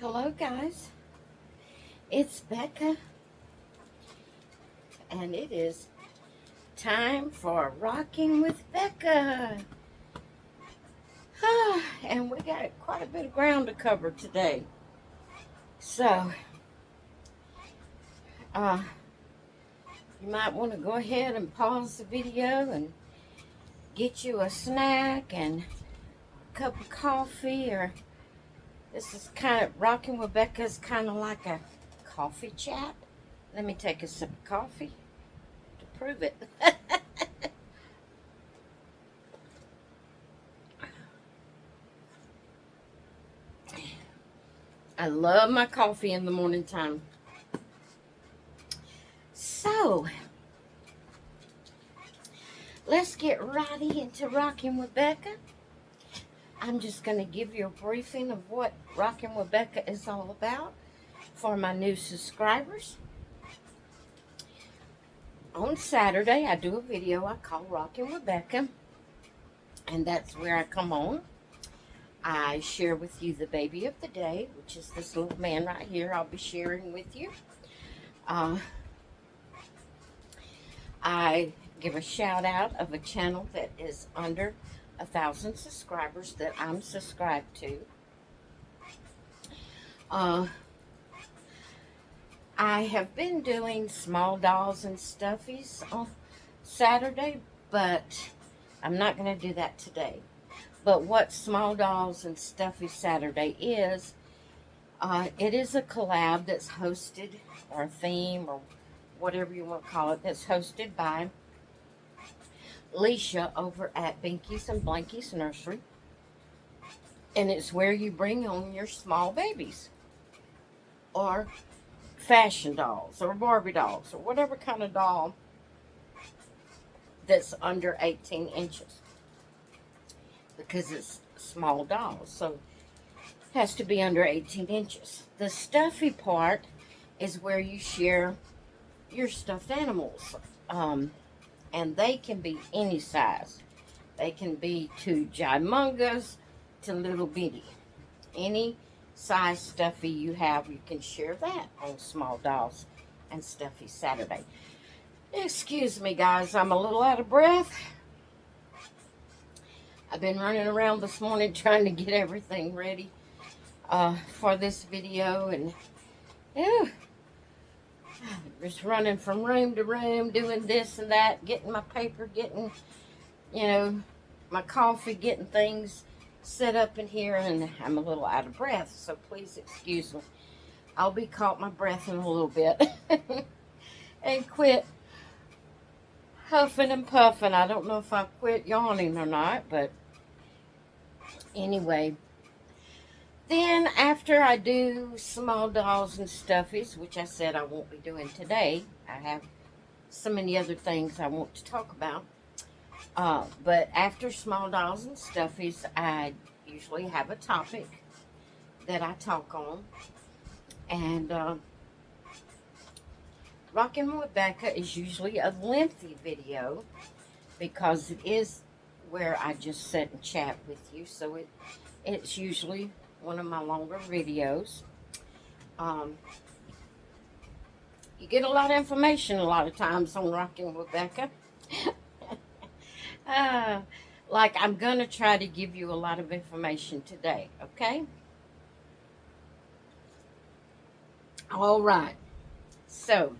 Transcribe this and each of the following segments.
Hello, guys. It's Becca, and it is time for Rocking with Becca. And we got quite a bit of ground to cover today. So, uh, you might want to go ahead and pause the video and get you a snack and a cup of coffee, or this is kind of Rocking with Becca is kind of like a coffee chat. Let me take a sip of coffee to prove it. I love my coffee in the morning time. So, let's get right into Rocking with Becca. I'm just going to give you a briefing of what Rocking with Becca is all about for my new subscribers. On Saturday, I do a video I call Rocking with Becca, and that's where I come on. I share with you the baby of the day, which is this little man right here I'll be sharing with you. I give a shout out of a channel that is under 1,000 subscribers that I'm subscribed to. I have been doing small dolls and stuffies on Saturday, but I'm not going to do that today. But what Small Dolls and Stuffy Saturday is, it is a collab that's hosted, or a theme, or whatever you want to call it, that's hosted by Leisha over at Binky's and Blanky's Nursery. And it's where you bring on your small babies, or fashion dolls, or Barbie dolls, or whatever kind of doll that's under 18 inches. Because it's small dolls, so it has to be under 18 inches. The stuffy part is where you share your stuffed animals. And they can be any size. They can be to gimungas to little bitty. Any size stuffy you have, you can share that on Small Dolls and Stuffy Saturday. Excuse me, guys, I'm a little out of breath. I've been running around this morning trying to get everything ready for this video, and just running from room to room, doing this and that, getting my paper, getting, my coffee, getting things set up in here, and I'm a little out of breath, so please excuse me. I'll be caught my breath in a little bit and quit huffing and puffing. I don't know if I quit yawning or not, but anyway. Then after I do Small Dolls and Stuffies, which I said I won't be doing today, I have so many other things I want to talk about. But after Small Dolls and Stuffies, I usually have a topic that I talk on. And Rockin' with Becca is usually a lengthy video because it is where I just sit and chat with you. So it's usually one of my longer videos. You get a lot of information a lot of times on Rocking with Becca. Like I'm going to try to give you a lot of information today, okay? All right. So,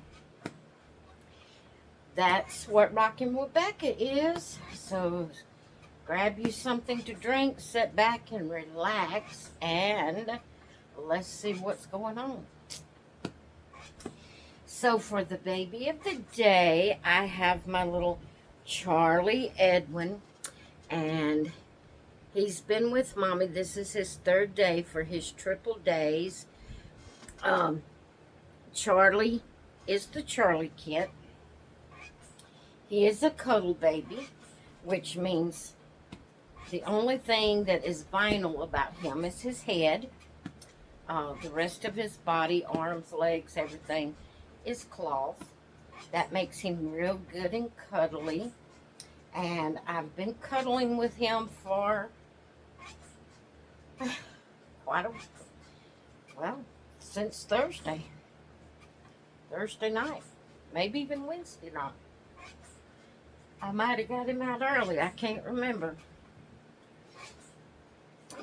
that's what Rocking with Becca is. So, grab you something to drink, sit back and relax, and let's see what's going on. So for the baby of the day, I have my little Charlie Edwin, and he's been with Mommy. This is his third day for his triple days. Charlie is the Charlie kit. He is a cuddle baby, which means the only thing that is vinyl about him is his head. The rest of his body, arms, legs, everything is cloth. That makes him real good and cuddly. And I've been cuddling with him for well, since Thursday night, maybe even Wednesday night. I might have got him out early. I can't remember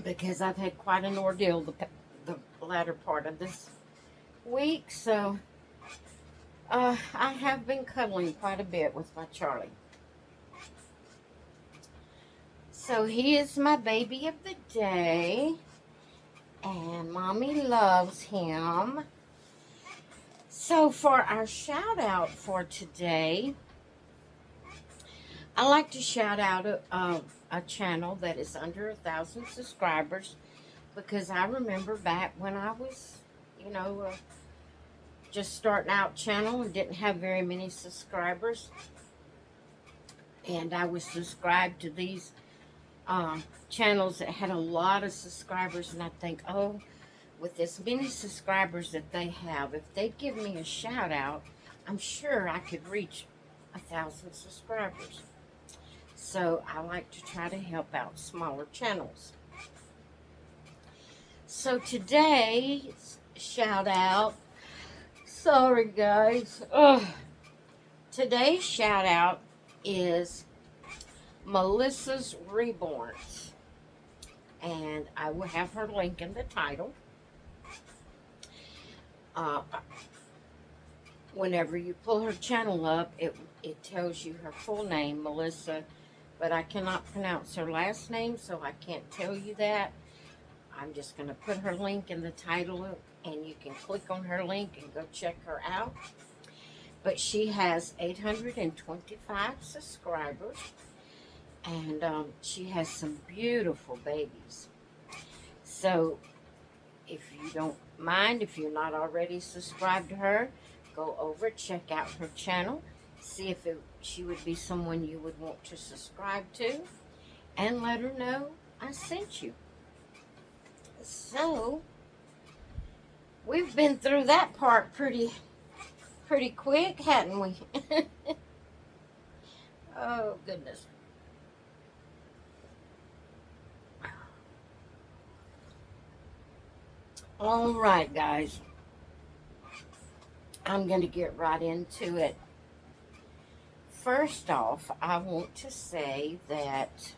because I've had quite an ordeal the latter part of this week. So I have been cuddling quite a bit with my Charlie. So he is my baby of the day, and Mommy loves him. So for our shout out for today, I like to shout out a channel that is under 1,000 subscribers, because I remember back when I was, just starting out channel and didn't have very many subscribers, and I was subscribed to these channels that had a lot of subscribers, and I think, oh, with as many subscribers that they have, if they'd give me a shout out, I'm sure I could reach 1,000 subscribers. So I like to try to help out smaller channels. So today's shout out, sorry guys, today's shout out is Melissa's Reborns, and I will have her link in the title. Whenever you pull her channel up, it tells you her full name, Melissa, but I cannot pronounce her last name, so I can't tell you that. I'm just going to put her link in the title, and you can click on her link and go check her out. But she has 825 subscribers, and she has some beautiful babies. So if you don't mind, if you're not already subscribed to her, go over, check out her channel, see if she would be someone you would want to subscribe to, and let her know I sent you. So we've been through that part pretty quick, hadn't we? Oh goodness. All right, guys. I'm going to get right into it. First off, I want to say that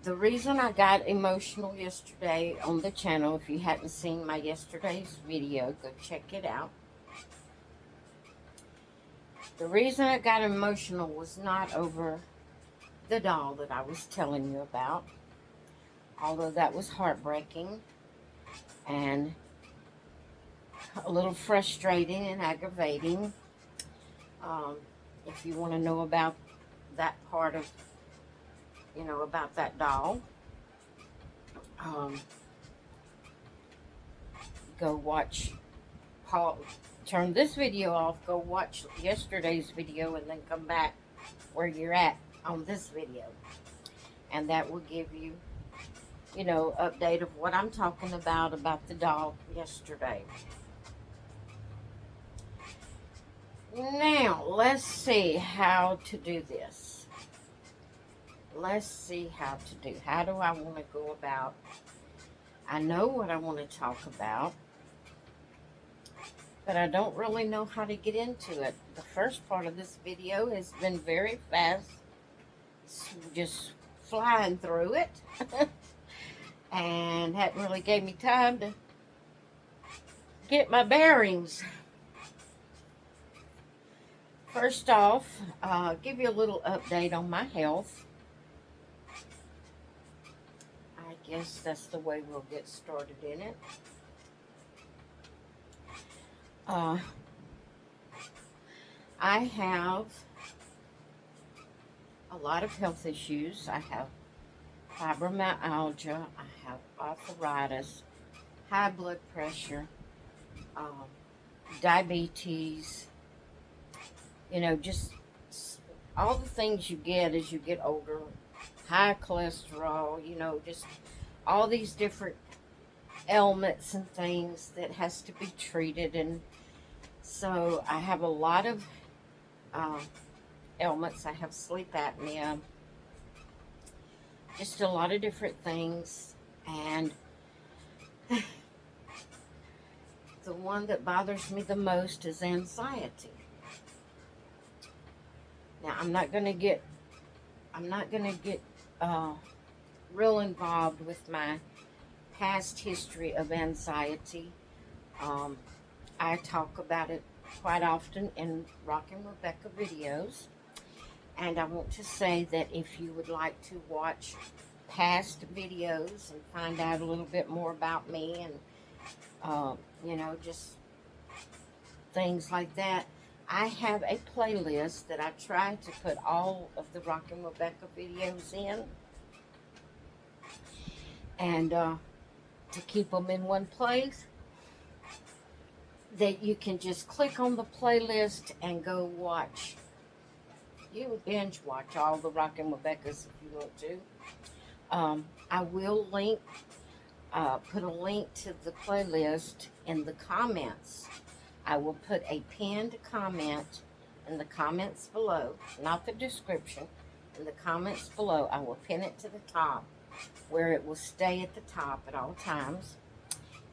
the reason I got emotional yesterday on the channel, if you hadn't seen my yesterday's video, go check it out. The reason I got emotional was not over the doll that I was telling you about, although that was heartbreaking and a little frustrating and aggravating. If you want to know about that part of, about that doll, go watch Paul. Turn this video off, go watch yesterday's video, and then come back where you're at on this video. And that will give you, update of what I'm talking about the doll yesterday. Now, let's see how to do this. How do I want to go about? I know what I want to talk about, but I don't really know how to get into it. The first part of this video has been very fast, just flying through it, and hadn't really gave me time to get my bearings. First off, give you a little update on my health. I guess that's the way we'll get started in it. I have a lot of health issues. I have fibromyalgia, I have arthritis, high blood pressure, diabetes, just all the things you get as you get older, high cholesterol, just all these different ailments and things that has to be treated. And so I have a lot of ailments. I have sleep apnea, just a lot of different things. And the one that bothers me the most is anxiety. Now, I'm not gonna get real involved with my past history of anxiety. Um, I talk about it quite often in Rockin' Rebecca videos. And I want to say that if you would like to watch past videos and find out a little bit more about me and, just things like that, I have a playlist that I try to put all of the Rockin' Rebecca videos in. And to keep them in one place, that you can just click on the playlist and go watch. You can binge watch all the Rockin' Rebeccas if you want to. I will put a link to the playlist in the comments. I will put a pinned comment in the comments below, not the description. In the comments below, I will pin it to the top where it will stay at the top at all times.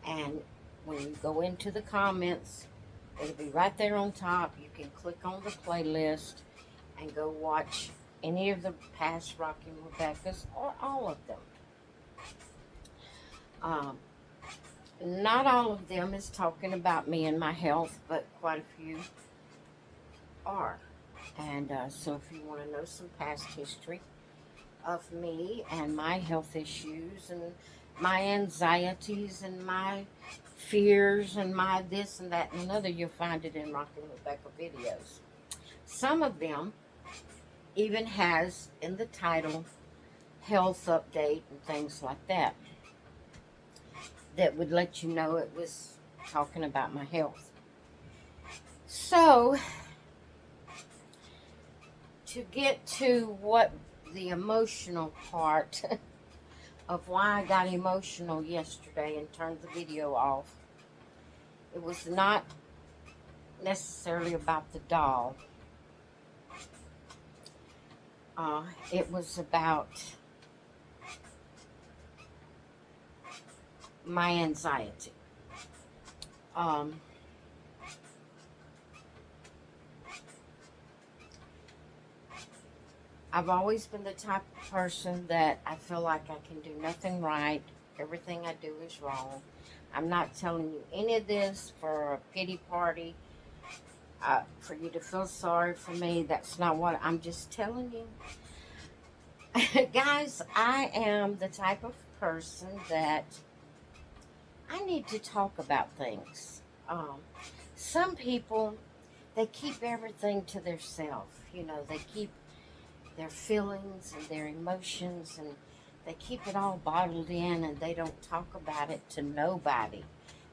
And when you go into the comments, it'll be right there on top. You can click on the playlist and go watch any of the past Rockin' Rebeccas or all of them. Not all of them is talking about me and my health, but quite a few are. And so if you want to know some past history of me and my health issues and my anxieties and my fears and my this and that and another, you'll find it in Rockin' Rebecca videos. Some of them even has in the title health update and things like that would let you know it was talking about my health. So, to get to what the emotional part of why I got emotional yesterday and turned the video off, it was not necessarily about the doll. It was about my anxiety. I've always been the type of person that I feel like I can do nothing right. Everything I do is wrong. I'm not telling you any of this for a pity party, for you to feel sorry for me. That's not what I'm just telling you. Guys, I am the type of person that I need to talk about things. Some people, they keep everything to themselves. They keep their feelings and their emotions and they keep it all bottled in and they don't talk about it to nobody.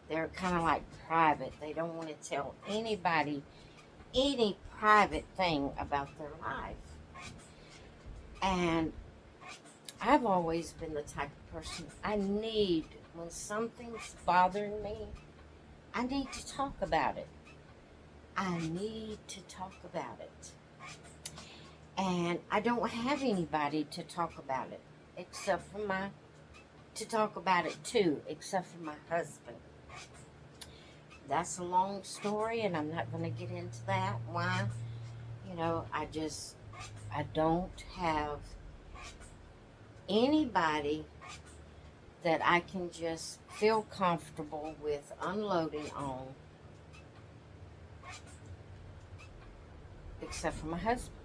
They're kind of like private. They don't want to tell anybody any private thing about their life. And I've always been the type of person when something's bothering me, I need to talk about it. I need to talk about it. And I don't have anybody to talk about it except for my husband. That's a long story and I'm not going to get into that. Why? I don't have anybody that I can just feel comfortable with unloading on except for my husband.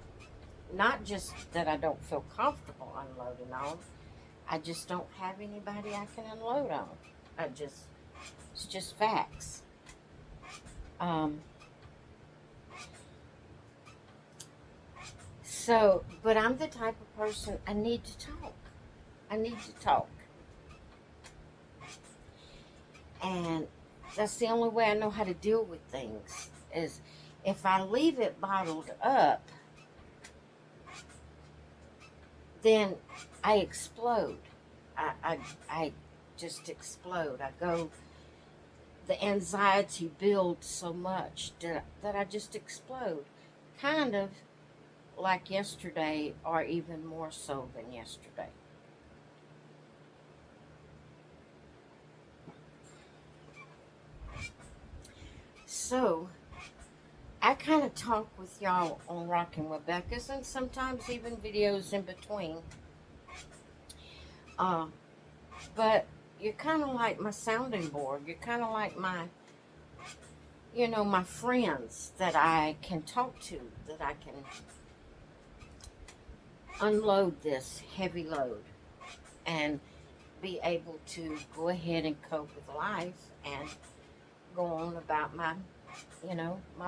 Not just that I don't feel comfortable unloading on, I just don't have anybody I can unload on. It's just facts. But I'm the type of person, I need to talk. And that's the only way I know how to deal with things, is if I leave it bottled up, then I explode. I just explode. The anxiety builds so much that I just explode. Kind of like yesterday, or even more so than yesterday. So, I kind of talk with y'all on Rockin' with Becca's and sometimes even videos in between. Uh, but you're kind of like my sounding board. You're kind of like my friends that I can talk to, that I can unload this heavy load and be able to go ahead and cope with life and go on about my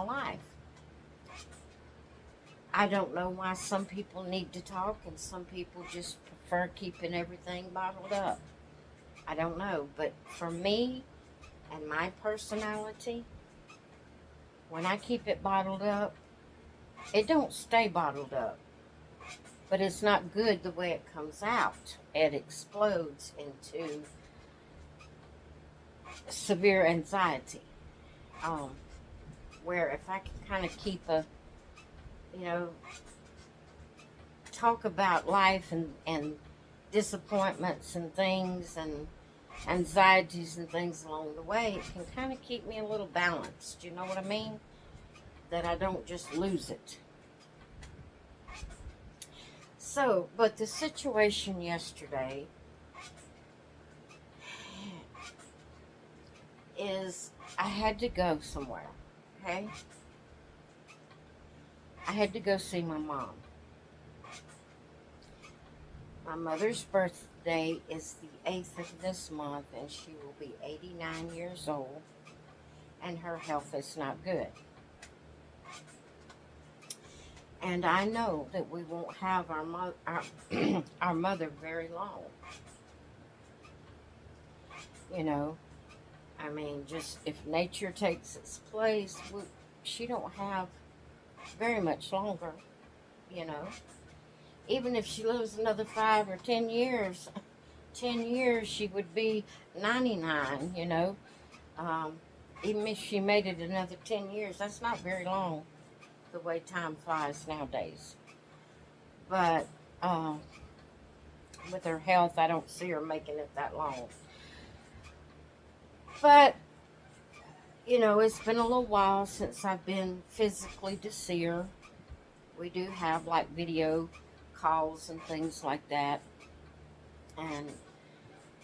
life. I don't know why some people need to talk and some people just prefer keeping everything bottled up. I don't know, but for me and my personality, when I keep it bottled up, it don't stay bottled up. But it's not good the way it comes out. It explodes into severe anxiety. Um, where if I can kind of keep you know, talk about life and disappointments and things and anxieties and things along the way, it can kind of keep me a little balanced. You know what I mean? That I don't just lose it. So, but the situation yesterday is I had to go somewhere, okay? I had to go see my mom. My mother's birthday is the 8th of this month, and she will be 89 years old, and her health is not good. And I know that we won't have our mother very long. You know, I mean, just if nature takes its place, she don't have very much longer, you know. Even if she lives another 5 or 10 years, 10 years she would be 99, you know. Even if she made it another 10 years, that's not very long the way time flies nowadays. But with her health, I don't see her making it that long. But, it's been a little while since I've been physically to see her. We do have like video calls and things like that. And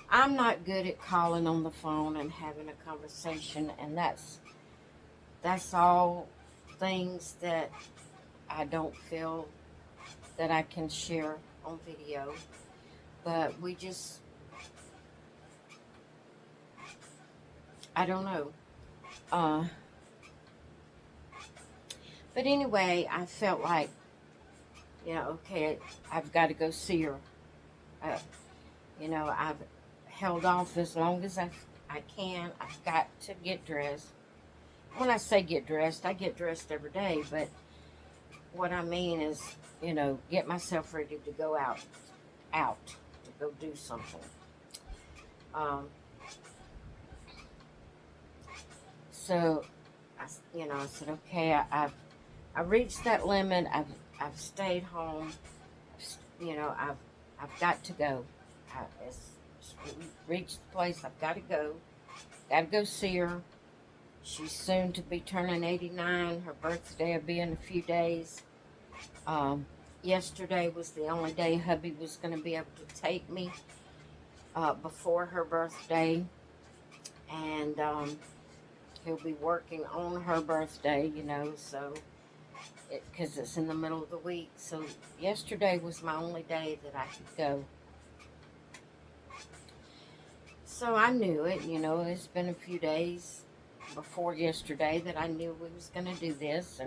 I'm not good at calling on the phone and having a conversation, and that's all things that I don't feel that I can share on video. But I don't know. But anyway, I felt like, okay, I've got to go see her. Uh, I've held off as long as I can. I've got to get dressed. When I say get dressed, I get dressed every day, but what I mean is, get myself ready to go out, to go do something. So, I said, okay, I reached that limit. I've stayed home. I've got to go. It's reached the place. I've got to go. Got to go see her. She's soon to be turning 89. Her birthday will be in a few days. Yesterday was the only day hubby was going to be able to take me before her birthday. And he'll be working on her birthday, so because it's in the middle of the week. So yesterday was my only day that I could go. So I knew it, it's been a few days before yesterday that I knew we was going to do this.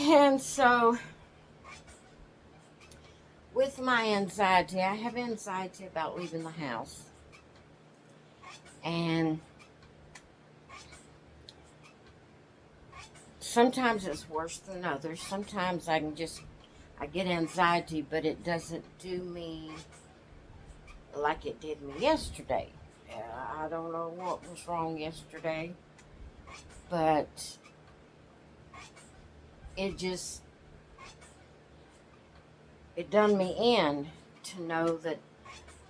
And so with my anxiety, I have anxiety about leaving the house. And sometimes it's worse than others. Sometimes I get anxiety, but it doesn't do me like it did me yesterday. I don't know what was wrong yesterday, but it done me in to know that,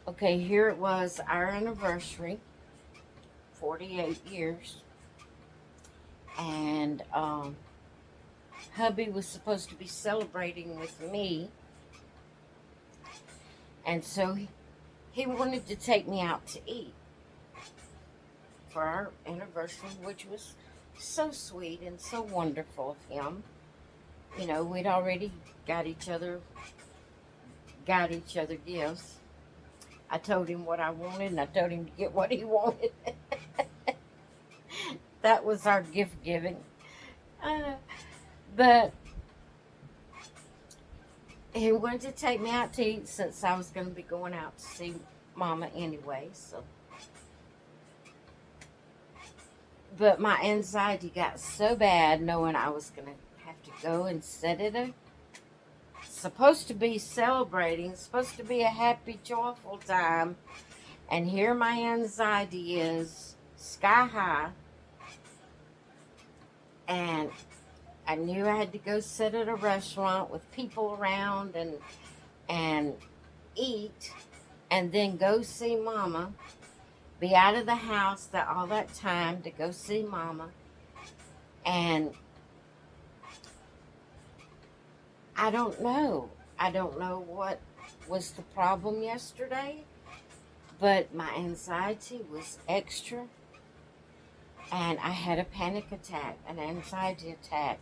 okay, here it was, our anniversary, 48 years, And hubby was supposed to be celebrating with me, and so he wanted to take me out to eat for our anniversary, which was so sweet and so wonderful of him. You know, we'd already got each other gifts. I told him what I wanted, and I told him to get what he wanted. That was our gift giving. Uh, but he wanted to take me out to eat since I was going to be going out to see Mama anyway. So, but my anxiety got so bad knowing I was going to have to go and sit at a supposed to be celebrating, supposed to be a happy, joyful time, and here my anxiety is sky high, and I knew I had to go sit at a restaurant with people around and eat, and then go see Mama, be out of the house all that time to go see Mama, and I don't know. I don't know what was the problem yesterday, but my anxiety was extra, and I had a panic attack, an anxiety attack,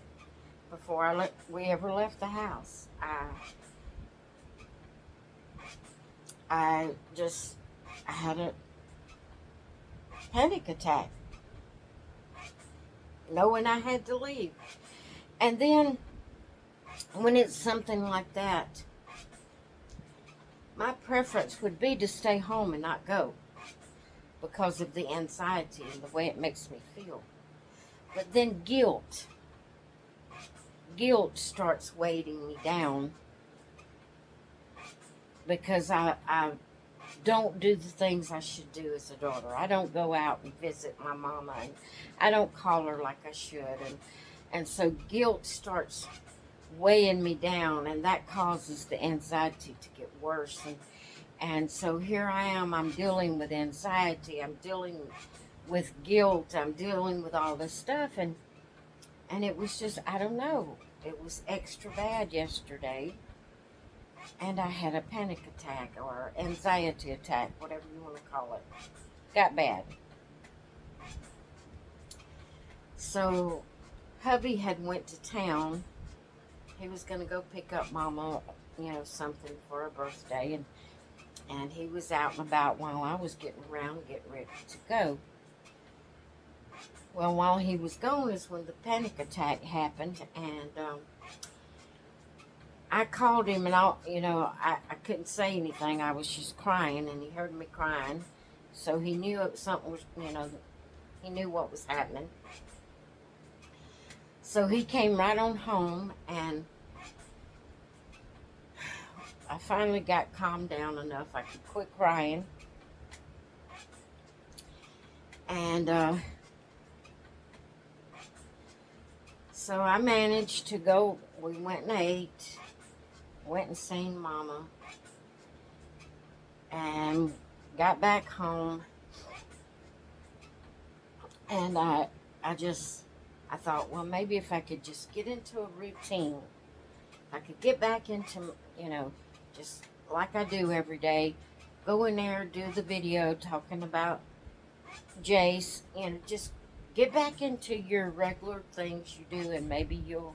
before we ever left the house. I had a panic attack, knowing I had to leave. And then, when it's something like that, my preference would be to stay home and not go because of the anxiety and the way it makes me feel. But then guilt starts weighting me down because I don't do the things I should do as a daughter. I don't go out and visit my mama, and I don't call her like I should, and so guilt starts weighing me down, and that causes the anxiety to get worse, and so here I am, I'm dealing with anxiety, I'm dealing with guilt, I'm dealing with all this stuff, and it was just, I don't know, it was extra bad yesterday, and I had a panic attack or anxiety attack, whatever you want to call it. Got bad. So hubby had went to town. He was going to go pick up Mama, something for her birthday, and he was out and about while I was getting ready to go. Well, while he was gone is when the panic attack happened, and I called him, and I couldn't say anything. I was just crying, and he heard me crying, so he knew something was, he knew what was happening. So he came right on home, and I finally got calmed down enough I could quit crying. And so I managed to go. We went and ate, went and seen Mama, and got back home. And I thought, well, maybe if I could just get into a routine, I could get back into, just like I do every day, go in there, do the video talking about Jace, just get back into your regular things you do, and maybe you'll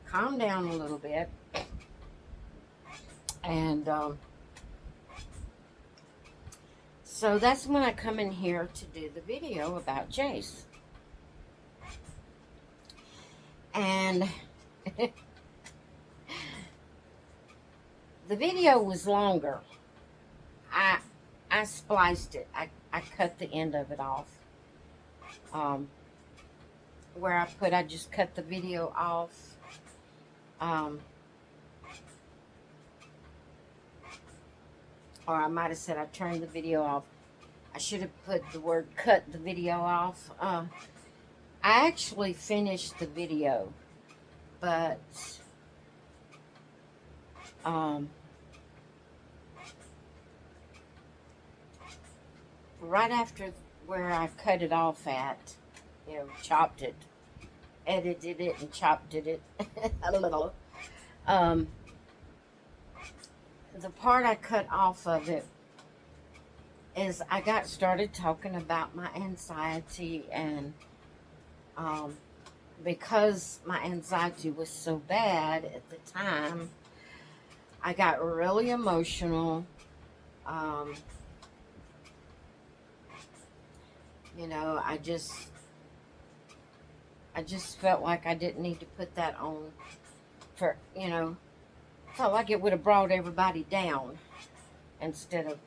calm down a little bit. And so that's when I come in here to do the video about Jace. And the video was longer. I spliced it. I cut the end of it off. Where I just cut the video off. Or I might have said I turned the video off. I should have put the word cut the video off. I actually finished the video, but right after where I cut it off at, chopped it, edited it and chopped it. A little. Um, the part I cut off of it is I got started talking about my anxiety, and um, because my anxiety was so bad at the time, I got really emotional. Um, you know, I just felt like I didn't need to put that on for, felt like it would have brought everybody down instead of,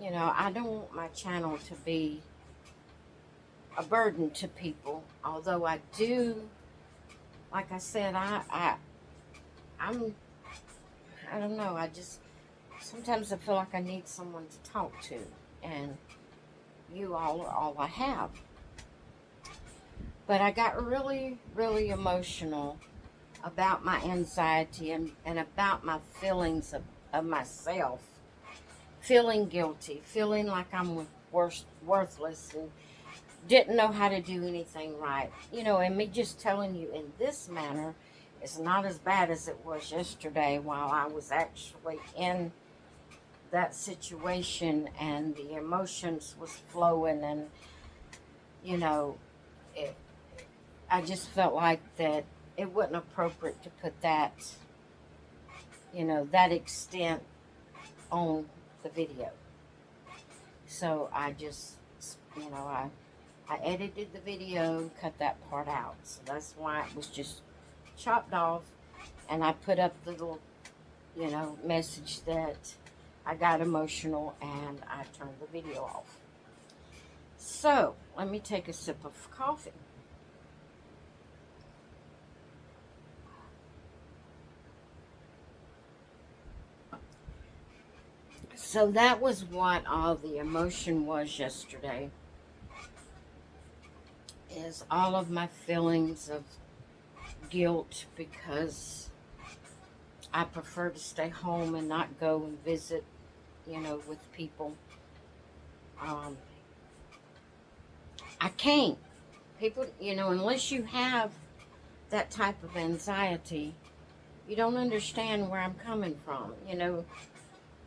I don't want my channel to be a burden to people. Although I do, like I said, I'm, I don't know, sometimes I feel like I need someone to talk to, and you all are all I have. But I got really, really emotional about my anxiety, and about my feelings of myself. Feeling guilty, feeling like I'm worthless, and didn't know how to do anything right. And me just telling you in this manner is not as bad as it was yesterday while I was actually in that situation and the emotions was flowing, and you know it, I just felt like that it wasn't appropriate to put that extent on the video. So I just, I edited the video and cut that part out. So that's why it was just chopped off. And I put up the little, message that I got emotional, and I turned the video off. So let me take a sip of coffee. So that was what all the emotion was yesterday. Is all of my feelings of guilt because I prefer to stay home and not go and visit, with people. Um, I can't. People, unless you have that type of anxiety, you don't understand where I'm coming from.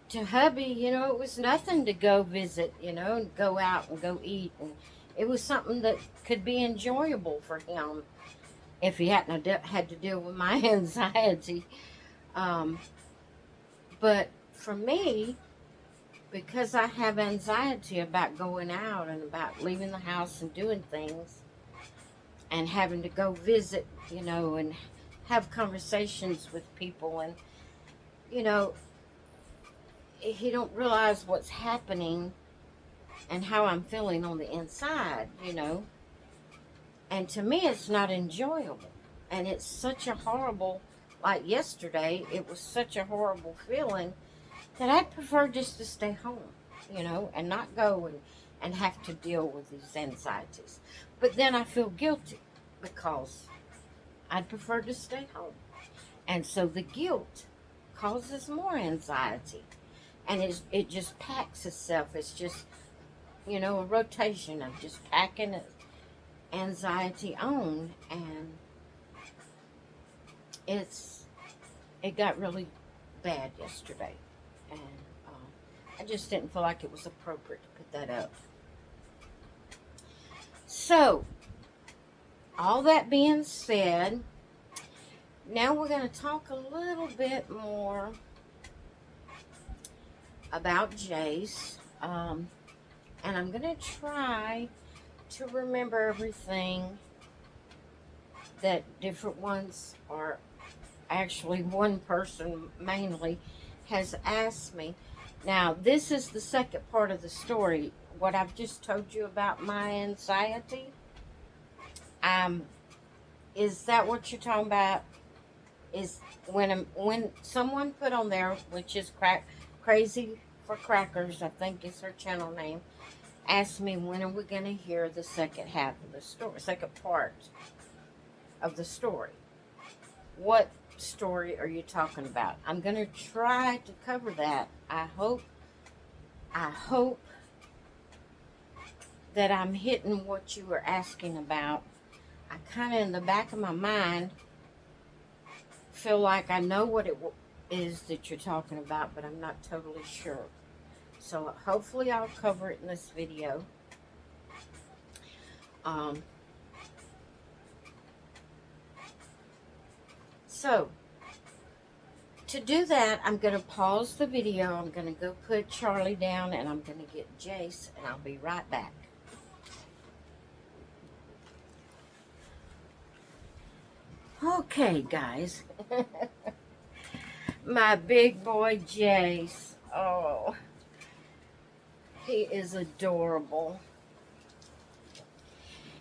To hubby, it was nothing to go visit, and go out and go eat. And it was something that could be enjoyable for him if he hadn't had to deal with my anxiety. Um, but for me, because I have anxiety about going out and about leaving the house and doing things and having to go visit, and have conversations with people, and, you know, he don't realize what's happening and how I'm feeling on the inside, And to me, it's not enjoyable. And it's such a horrible, like yesterday, it was such a horrible feeling that I'd prefer just to stay home, and not go and have to deal with these anxieties. But then I feel guilty because I'd prefer to stay home. And so the guilt causes more anxiety. And it just packs itself. It's just, a rotation of just packing anxiety on. And it got really bad yesterday. And I just didn't feel like it was appropriate to put that up. So, all that being said, now we're going to talk a little bit more about Jace. And I'm going to try to remember everything that different ones, or actually one person mainly, has asked me. Now, this is the second part of the story. What I've just told you about my anxiety. Is that what you're talking about? Is when someone put on there, which is Crazy for Crackers, I think is her channel name, asked me when are we going to hear the second half of the story, second part of the story. What story are you talking about? I'm going to try to cover that. I hope that I'm hitting what you were asking about. I kind of, in the back of my mind, feel like I know what it is that you're talking about, but I'm not totally sure. So hopefully I'll cover it in this video. Um, so to do that, I'm going to pause the video. I'm going to go put Charlie down, and I'm going to get Jace, and I'll be right back. Okay, guys. My big boy Jace. Oh, he is adorable.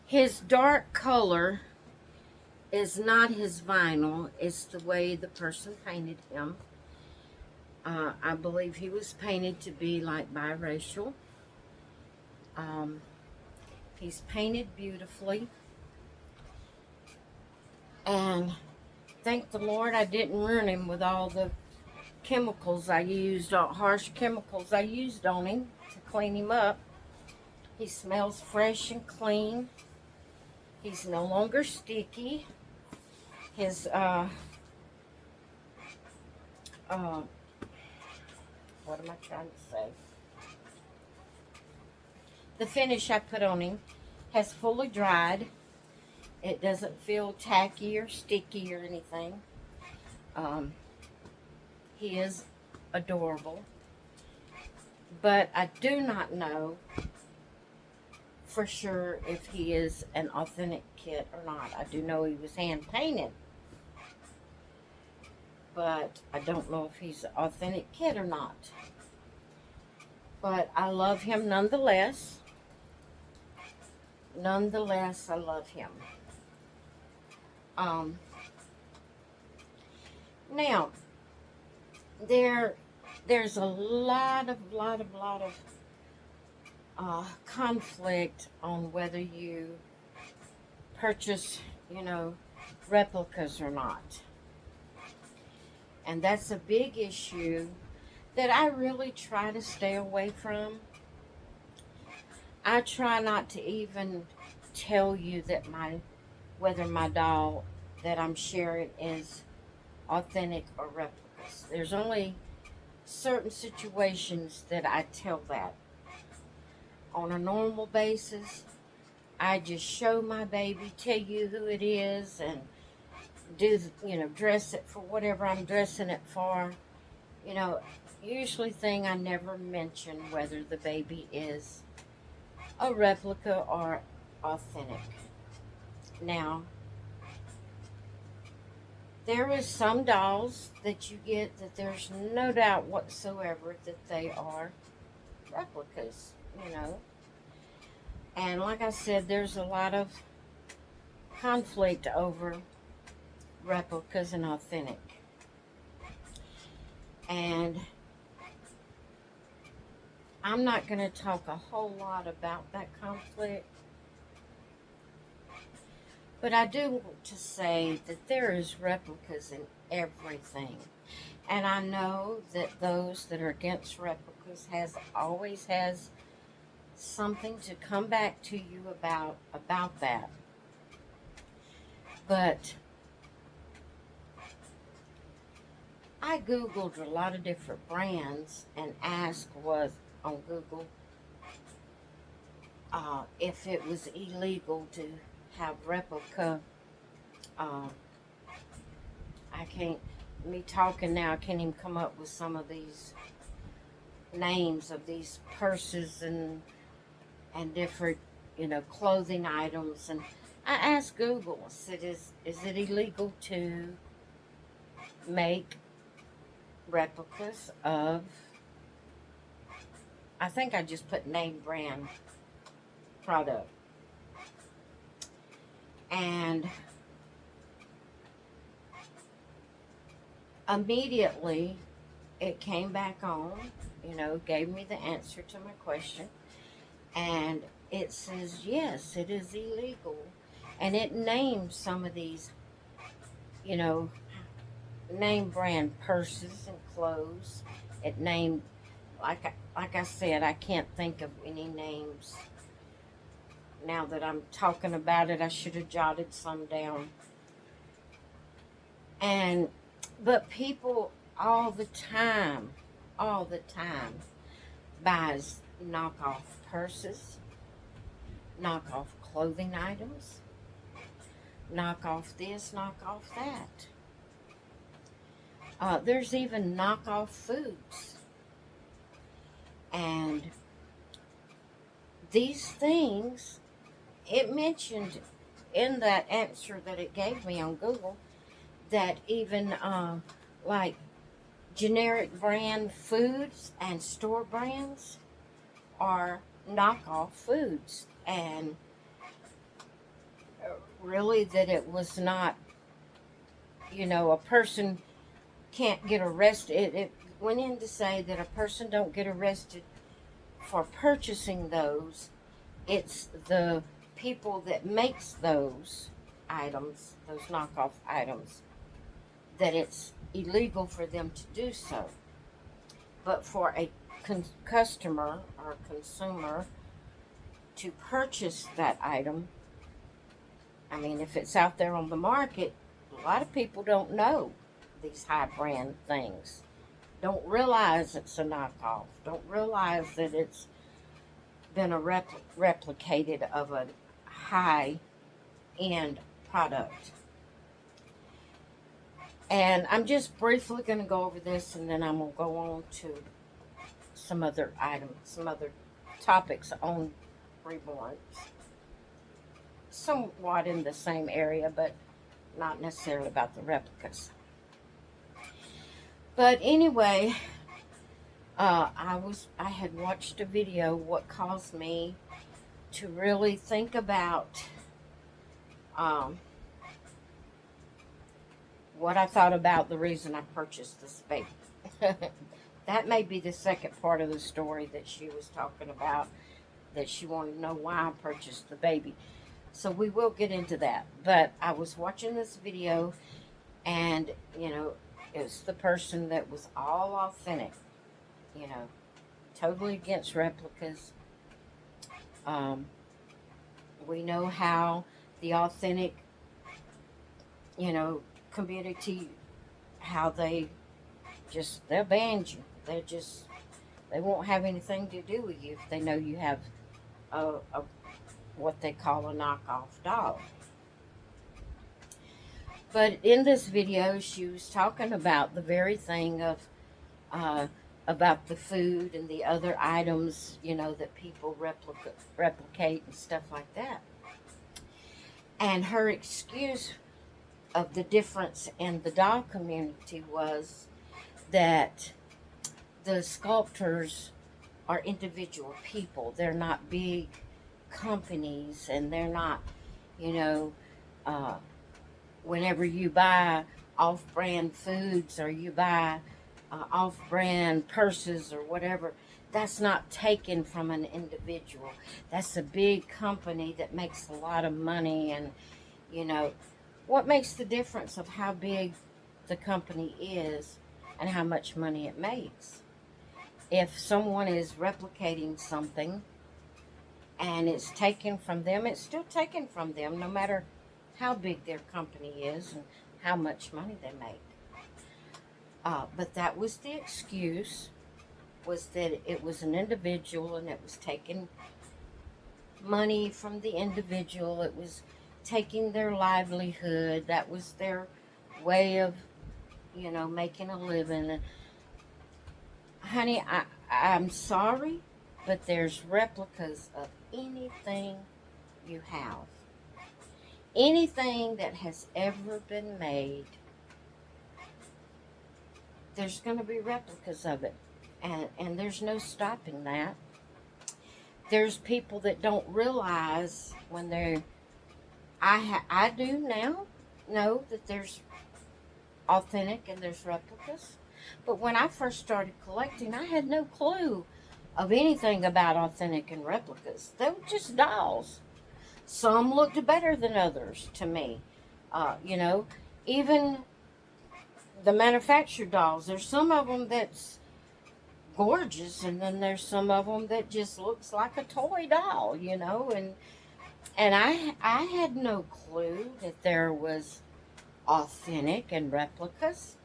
His dark color is not his vinyl. It's the way the person painted him. I believe he was painted to be like biracial. He's painted beautifully. And thank the Lord I didn't ruin him with all the chemicals I used, harsh chemicals I used on him to clean him up. He smells fresh and clean. He's no longer sticky. His, what am I trying to say? The finish I put on him has fully dried. It doesn't feel tacky or sticky or anything. He is adorable. But I do not know for sure if he is an authentic kit or not. I do know he was hand painted, but I don't know if he's an authentic kit or not. But I love him nonetheless. Nonetheless, I love him. Now, there's a lot of conflict on whether you purchase, replicas or not. And that's a big issue that I really try to stay away from. I try not to even tell you that whether my doll that I'm sharing is authentic or replicas. There's only certain situations that I tell that. On a normal basis, I just show my baby, tell you who it is, and dress it for whatever I'm dressing it for. Usually I never mention whether the baby is a replica or authentic. Now, there is some dolls that you get that there's no doubt whatsoever that they are replicas, And like I said, there's a lot of conflict over replicas and authentic. And I'm not going to talk a whole lot about that conflict. But I do want to say that there is replicas in everything. And I know that those that are against replicas always has something to come back to you about that. But I Googled a lot of different brands and asked on Google if it was illegal to have replica. Me talking now, I can't even come up with some of these names of these purses and different, clothing items. And I asked Google, I said, is it illegal to make replicas of, I think I just put name brand product. And immediately it came back on, gave me the answer to my question. And it says, yes, it is illegal. And it named some of these, name brand purses and clothes. It named, like I said, I can't think of any names Now that I'm talking about it, I should have jotted some down. But people all the time, buys knockoff purses, knockoff clothing items, knockoff this, knockoff that. There's even knockoff foods. And these things, it mentioned in that answer that it gave me on Google that even like generic brand foods and store brands are knockoff foods. And really, that it was not, a person can't get arrested. It went in to say that a person don't get arrested for purchasing those. It's the people that makes those items, those knockoff items, that it's illegal for them to do so. But for a customer or consumer to purchase that item, I mean, if it's out there on the market, a lot of people don't know these high brand things. Don't realize it's a knockoff. Don't realize that it's been a replicated of a high end product. And I'm just briefly going to go over this, and then I'm going to go on to some other items, some other topics on reborns. Somewhat in the same area, but not necessarily about the replicas. But anyway, I had watched a video. What caused me to really think about what I thought about the reason I purchased this baby. That may be the second part of the story that she was talking about, that she wanted to know why I purchased the baby. So we will get into that. But I was watching this video, and, it was the person that was all authentic, totally against replicas. We know how the authentic, community, how they'll ban you. They won't have anything to do with you if they know you have a what they call a knockoff doll. But in this video, she was talking about the very thing of about the food and the other items, that people replicate and stuff like that. And her excuse of the difference in the doll community was that the sculptors are individual people. They're not big companies, and they're not, whenever you buy off-brand foods or you buy off-brand purses or whatever, that's not taken from an individual. That's a big company that makes a lot of money. And what makes the difference of how big the company is and how much money it makes? If someone is replicating something and it's taken from them, it's still taken from them, no matter how big their company is and how much money they make. But that was the excuse, was that it was an individual and it was taking money from the individual. It was taking their livelihood. That was their way of, making a living. Honey, I'm sorry, but there's replicas of anything you have. Anything that has ever been made, there's going to be replicas of it. And there's no stopping that. There's people that don't realize when they're... I do now know that there's authentic and there's replicas. But when I first started collecting, I had no clue of anything about authentic and replicas. They were just dolls. Some looked better than others to me. Even the manufactured dolls, there's some of them that's gorgeous, and then there's some of them that just looks like a toy doll, and And I had no clue that there was authentic and replicas.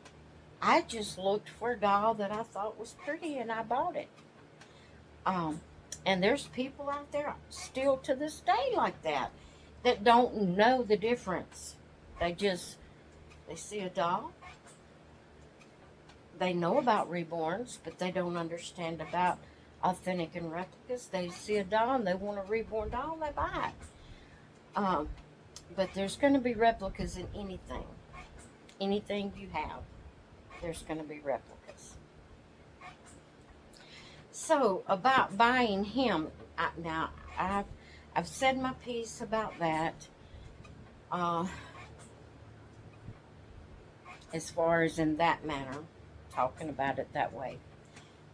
I just looked for a doll that I thought was pretty and I bought it. Um, and there's people out there still to this day like that that don't know the difference. They just they see a doll, they know about reborns, but they don't understand about authentic and replicas. They see a doll and they want a reborn doll, they buy it. But there's going to be replicas in anything. Anything you have, there's going to be replicas. So about buying him, now I've said my piece about that. Uh, as far as in that manner, talking about it that way,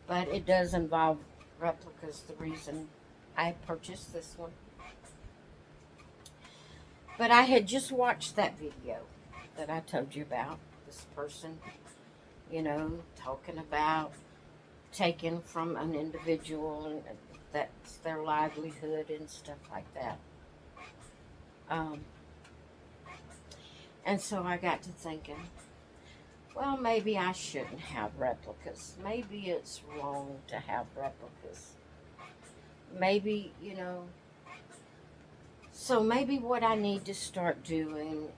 but it does involve replicas. The reason I purchased this one, but I had just watched that video that I told you about. This person, talking about taken from an individual and that's their livelihood and stuff like that. Um, and so I got to thinking, well, maybe I shouldn't have replicas. Maybe it's wrong to have replicas. Maybe, so maybe what I need to start doing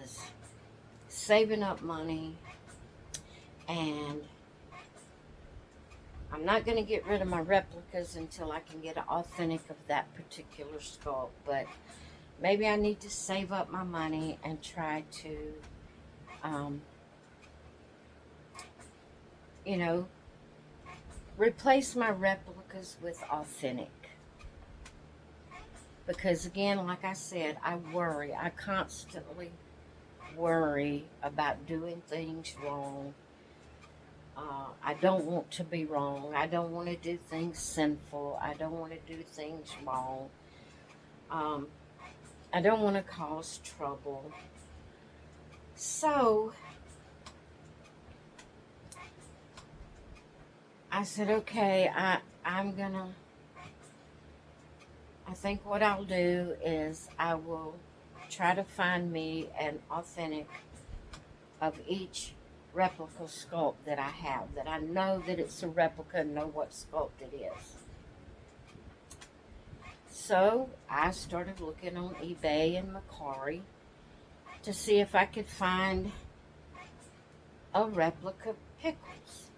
is saving up money, and I'm not going to get rid of my replicas until I can get an authentic of that particular sculpt, but maybe I need to save up my money and try to, replace my replicas with authentic. Because again, like I said, I constantly worry about doing things wrong. I don't want to be wrong. I don't want to do things sinful. I don't want to do things wrong. Um, I don't want to cause trouble. So I said, okay, I think what I'll do is I will try to find me an authentic of each replica sculpt that I have, that I know that it's a replica and know what sculpt it is. So I started looking on eBay and Mercari to see if I could find a replica pickles.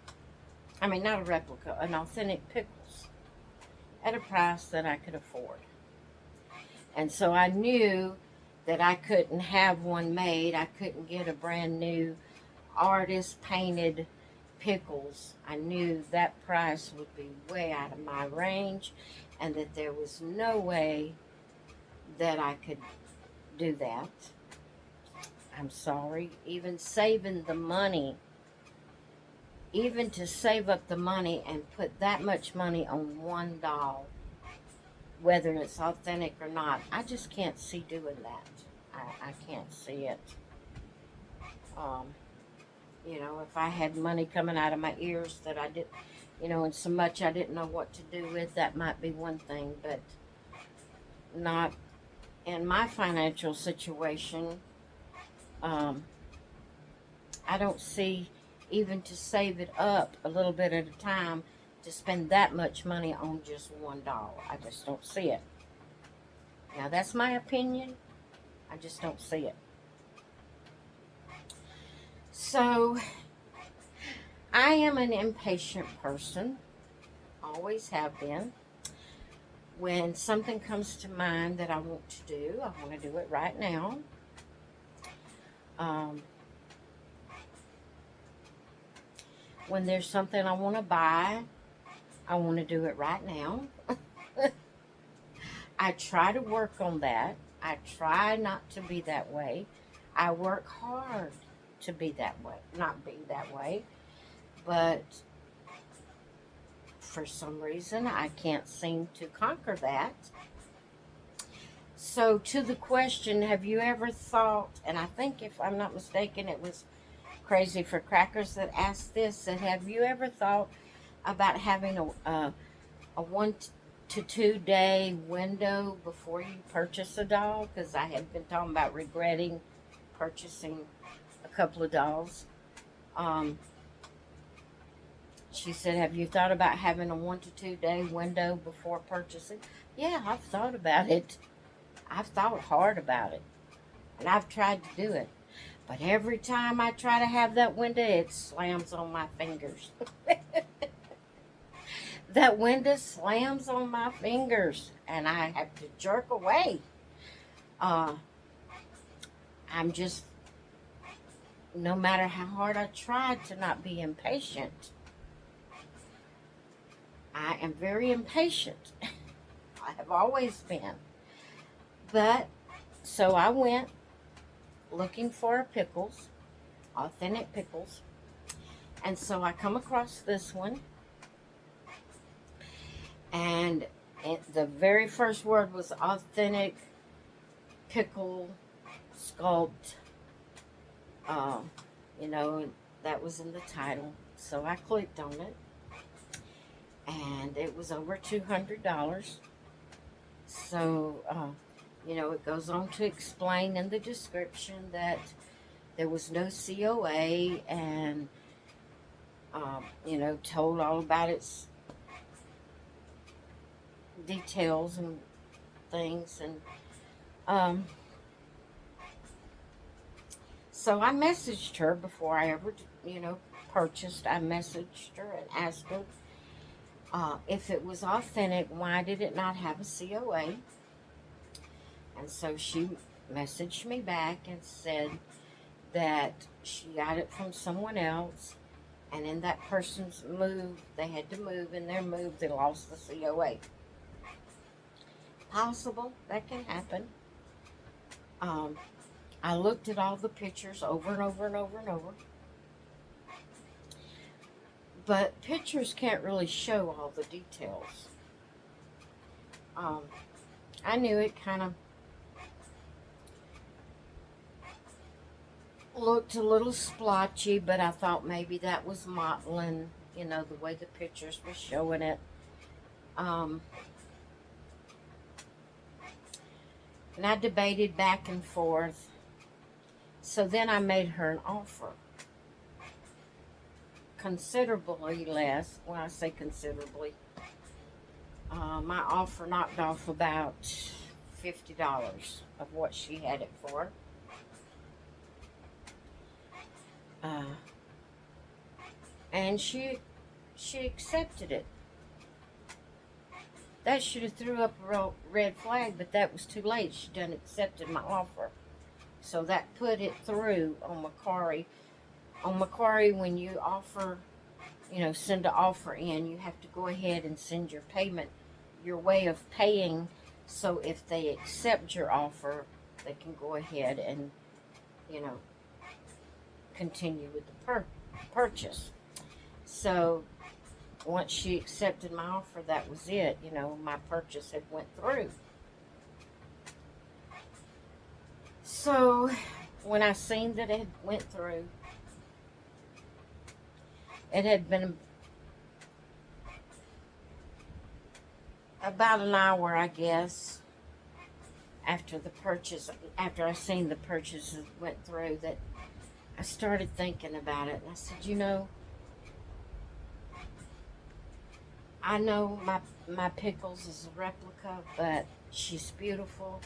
I mean, not a replica, an authentic pickles at a price that I could afford. And so I knew that I couldn't have one made. I couldn't get a brand new artist painted pickles. I knew that price would be way out of my range and that there was no way that I could do that. I'm sorry. Even saving the money, even to save up the money and put that much money on one doll, whether it's authentic or not, I just can't see doing that. I can't see it. Um, if I had money coming out of my ears that I did, and so much I didn't know what to do with, that might be one thing, but not in my financial situation. I don't see, even to save it up a little bit at a time, to spend that much money on just one doll. I just don't see it. Now, that's my opinion. I just don't see it. So, I am an impatient person. Always have been. When something comes to mind that I want to do, I want to do it right now. When there's something I want to buy, I want to do it right now. I try to work on that. I try not to be that way. I work hard to be that way, not be that way. But for some reason, I can't seem to conquer that. So, to the question, have you ever thought, and I think if I'm not mistaken, it was Crazy for Crackers that asked this, that have you ever thought about having a one to 2 day window before you purchase a doll, because I had been talking about regretting purchasing a couple of dolls. Um, she said, "Have you thought about having a 1 to 2 day window before purchasing?" Yeah, I've thought about it. I've thought hard about it, and I've tried to do it. But every time I try to have that window, it slams on my fingers. That window slams on my fingers, and I have to jerk away. Uh, I'm just, no matter how hard I try to not be impatient, I am very impatient. I have always been. But, so I went looking for pickles, authentic pickles. And so I come across this one, and the very first word was authentic pickle sculpt. Uh, that was in the title. So I clicked on it, and it was over $200. So, it goes on to explain in the description that there was no COA, and, told all about its details and things. And so I messaged her before I ever, purchased. I messaged her and asked her if it was authentic, why did it not have a COA? And so she messaged me back and said that she got it from someone else, and in that person's move, they had to move. In their move, they lost the COA. Possible, that can happen. I looked at all the pictures over and over and over and over. But pictures can't really show all the details. I knew it kind of looked a little splotchy, but I thought maybe that was mottling, the way the pictures were showing it. And I debated back and forth. So then I made her an offer. Considerably less. When I say considerably, my offer knocked off about $50 of what she had it for. And she accepted it. That should have threw up a red flag, but that was too late. She done accepted my offer. So that put it through on Macquarie. On Macquarie, when you offer, send an offer in, you have to go ahead and send your payment, your way of paying. So if they accept your offer, they can go ahead and, continue with the purchase. So once she accepted my offer, that was it. My purchase had went through. So when I seen that it went through, it had been about an hour, I guess, after I seen the purchase went through, that I started thinking about it. And I said, I know my Pickles is a replica, but she's beautiful.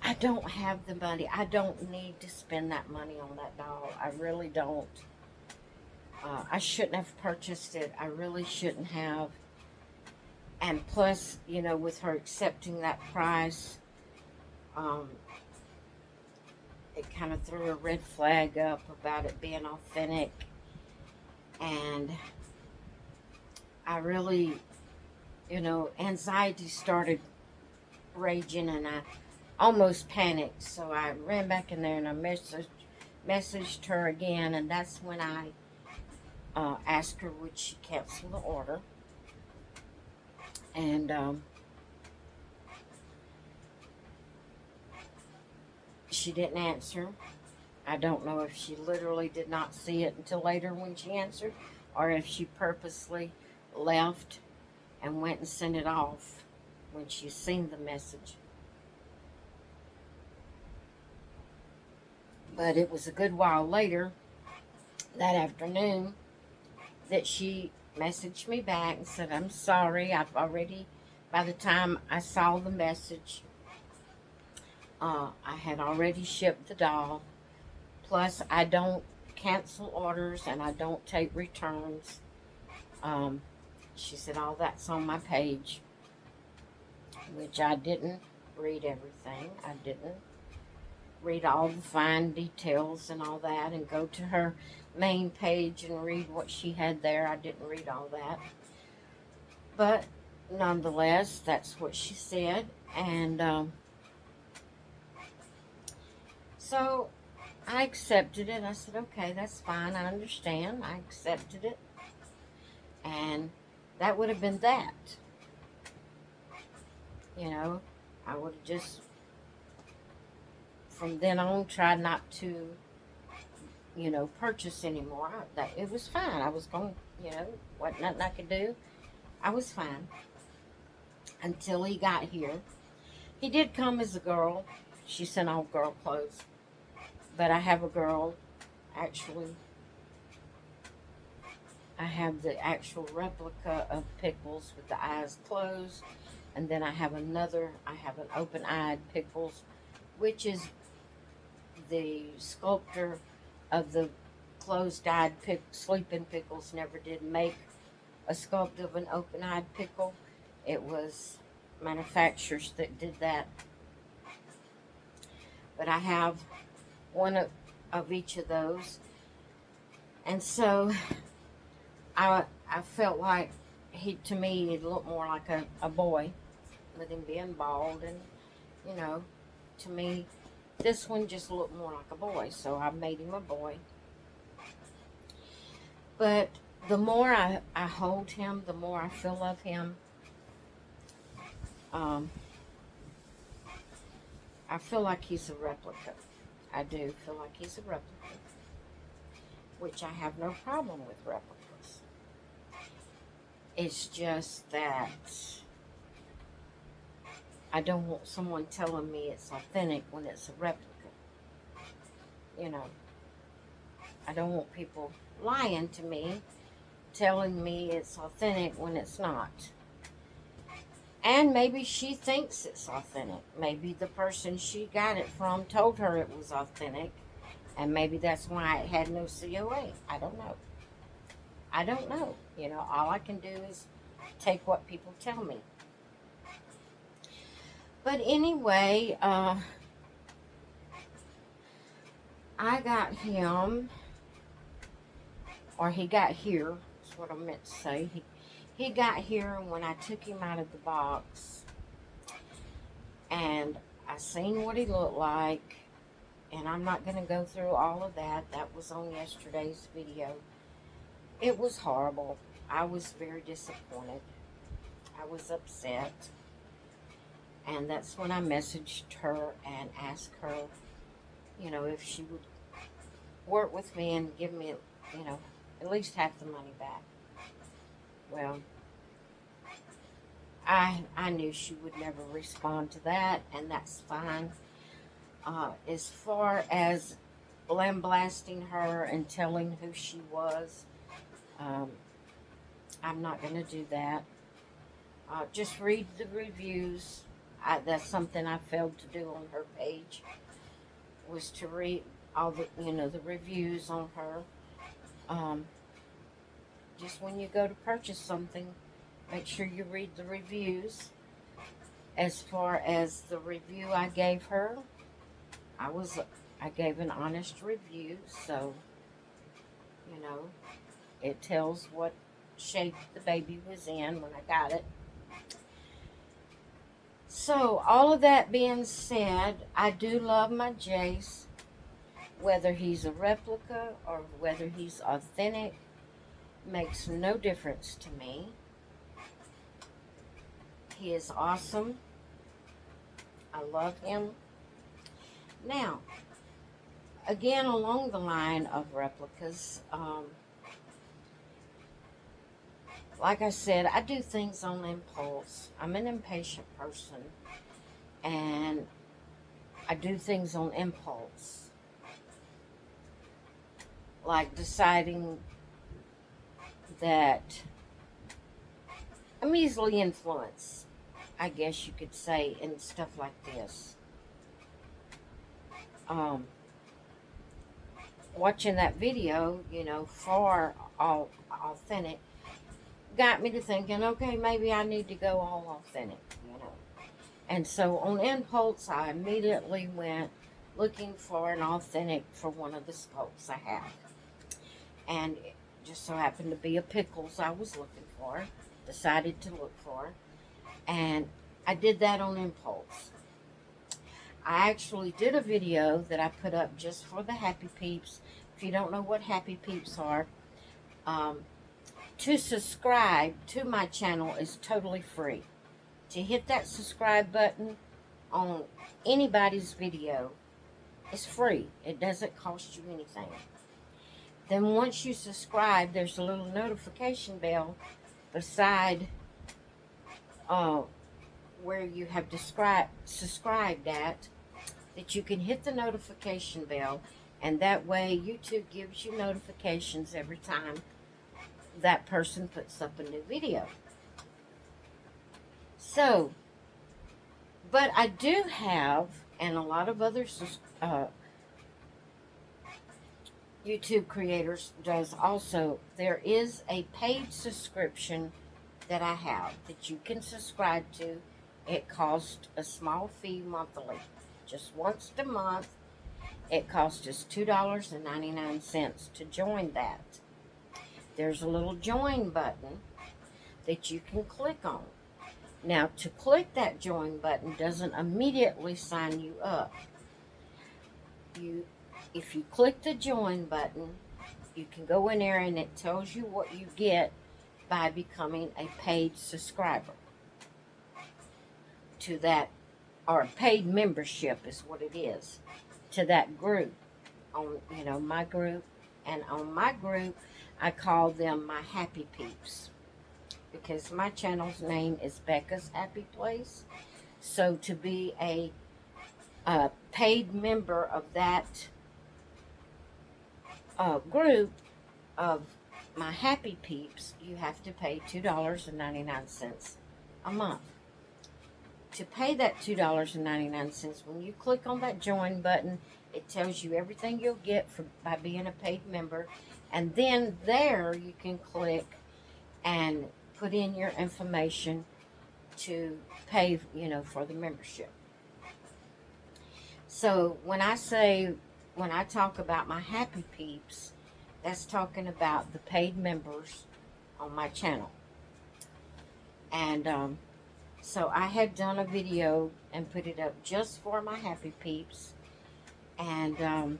I don't have the money. I don't need to spend that money on that doll. I really don't. I shouldn't have purchased it. I really shouldn't have. And plus, with her accepting that price, it kind of threw a red flag up about it being authentic. And I really, anxiety started raging, and I almost panicked. So I ran back in there and I messaged her again, and that's when I asked her would she cancel the order. And she didn't answer. I don't know if she literally did not see it until later when she answered, or if she purposely left and went and sent it off when she seen the message. But it was a good while later that afternoon that she messaged me back and said, I'm sorry, by the time I saw the message, I had already shipped the doll. Plus, I don't cancel orders and I don't take returns. She said, all that's on my page, which I didn't read everything. I didn't read all the fine details and all that and go to her main page and read what she had there. I didn't read all that. But nonetheless, that's what she said. And so I accepted it. I said, okay, that's fine. I understand. I accepted it. And that would have been that. You know, I would have just, from then on, tried not to, purchase anymore. It was fine. I was going, what nothing I could do. I was fine until he got here. He did come as a girl. She sent all girl clothes. But I have a girl, actually. I have the actual replica of Pickles with the eyes closed. And then I have an open-eyed Pickles, which is the sculptor of the closed-eyed sleeping Pickles never did make a sculpt of an open-eyed pickle. It was manufacturers that did that. But I have one of each of those. And so I felt like to me, he looked more like a boy with him being bald. And, to me, this one just looked more like a boy. So I made him a boy. But the more I hold him, the more I feel of him. I feel like he's a replica. I do feel like he's a replica, which I have no problem with replicas. It's just that I don't want someone telling me it's authentic when it's a replica. I don't want people lying to me, telling me it's authentic when it's not. And maybe she thinks it's authentic. Maybe the person she got it from told her it was authentic. And maybe that's why it had no COA. I don't know. All I can do is take what people tell me. But anyway, I got him, or he got here, that's what I meant to say. He got here when I took him out of the box, and I seen what he looked like, and I'm not going to go through all of that. That was on yesterday's video. It was horrible. I was very disappointed. I was upset. And that's when I messaged her and asked her, if she would work with me and give me, at least half the money back. Well, I knew she would never respond to that, and that's fine. As far as blasting her and telling who she was, I'm not going to do that. Just read the reviews. That's something I failed to do on her page, was to read all the reviews on her. Just when you go to purchase something, make sure you read the reviews. As far as the review I gave her, I gave an honest review, so it tells what shape the baby was in when I got it. So, all of that being said, I do love my Jace. Whether he's a replica or whether he's authentic makes no difference to me. He is awesome. I love him. Now, again, along the line of replicas, like I said, I do things on impulse. I'm an impatient person, and I do things on impulse. Like deciding that I'm easily influenced, I guess you could say, in stuff like this. Um, Watching that video, far all authentic, got me to thinking, okay, maybe I need to go all authentic. And so on impulse, I immediately went looking for an authentic for one of the sculpts I have. And it just so happened to be a pickles I was looking for, decided to look for. And I did that on impulse. I actually did a video that I put up just for the Happy Peeps. If you don't know what Happy Peeps are, um, to subscribe to my channel is totally free. To hit that subscribe button on anybody's video is free. It doesn't cost you anything. Then once you subscribe, there's a little notification bell beside where you have subscribed at, that you can hit the notification bell, and that way YouTube gives you notifications every time that person puts up a new video. So, but I do have, and a lot of other YouTube creators does also, there is a paid subscription that I have that you can subscribe to. It costs a small fee monthly, just once a month. It costs us $2.99 to join that. There's a little join button that you can click on. Now, to click that join button doesn't immediately sign you up. If you click the join button, you can go in there and it tells you what you get by becoming a paid subscriber to that, or a paid membership is what it is, to that group, on my group. And on my group, I call them my Happy Peeps, because my channel's name is Becca's Happy Place. So to be a paid member of that group of my Happy Peeps, you have to pay $2.99 a month. To pay that $2.99, when you click on that join button, it tells you everything you'll get by being a paid member. And then there you can click and put in your information to pay, for the membership. So when I talk about my Happy Peeps, that's talking about the paid members on my channel. And so I had done a video and put it up just for my Happy Peeps, and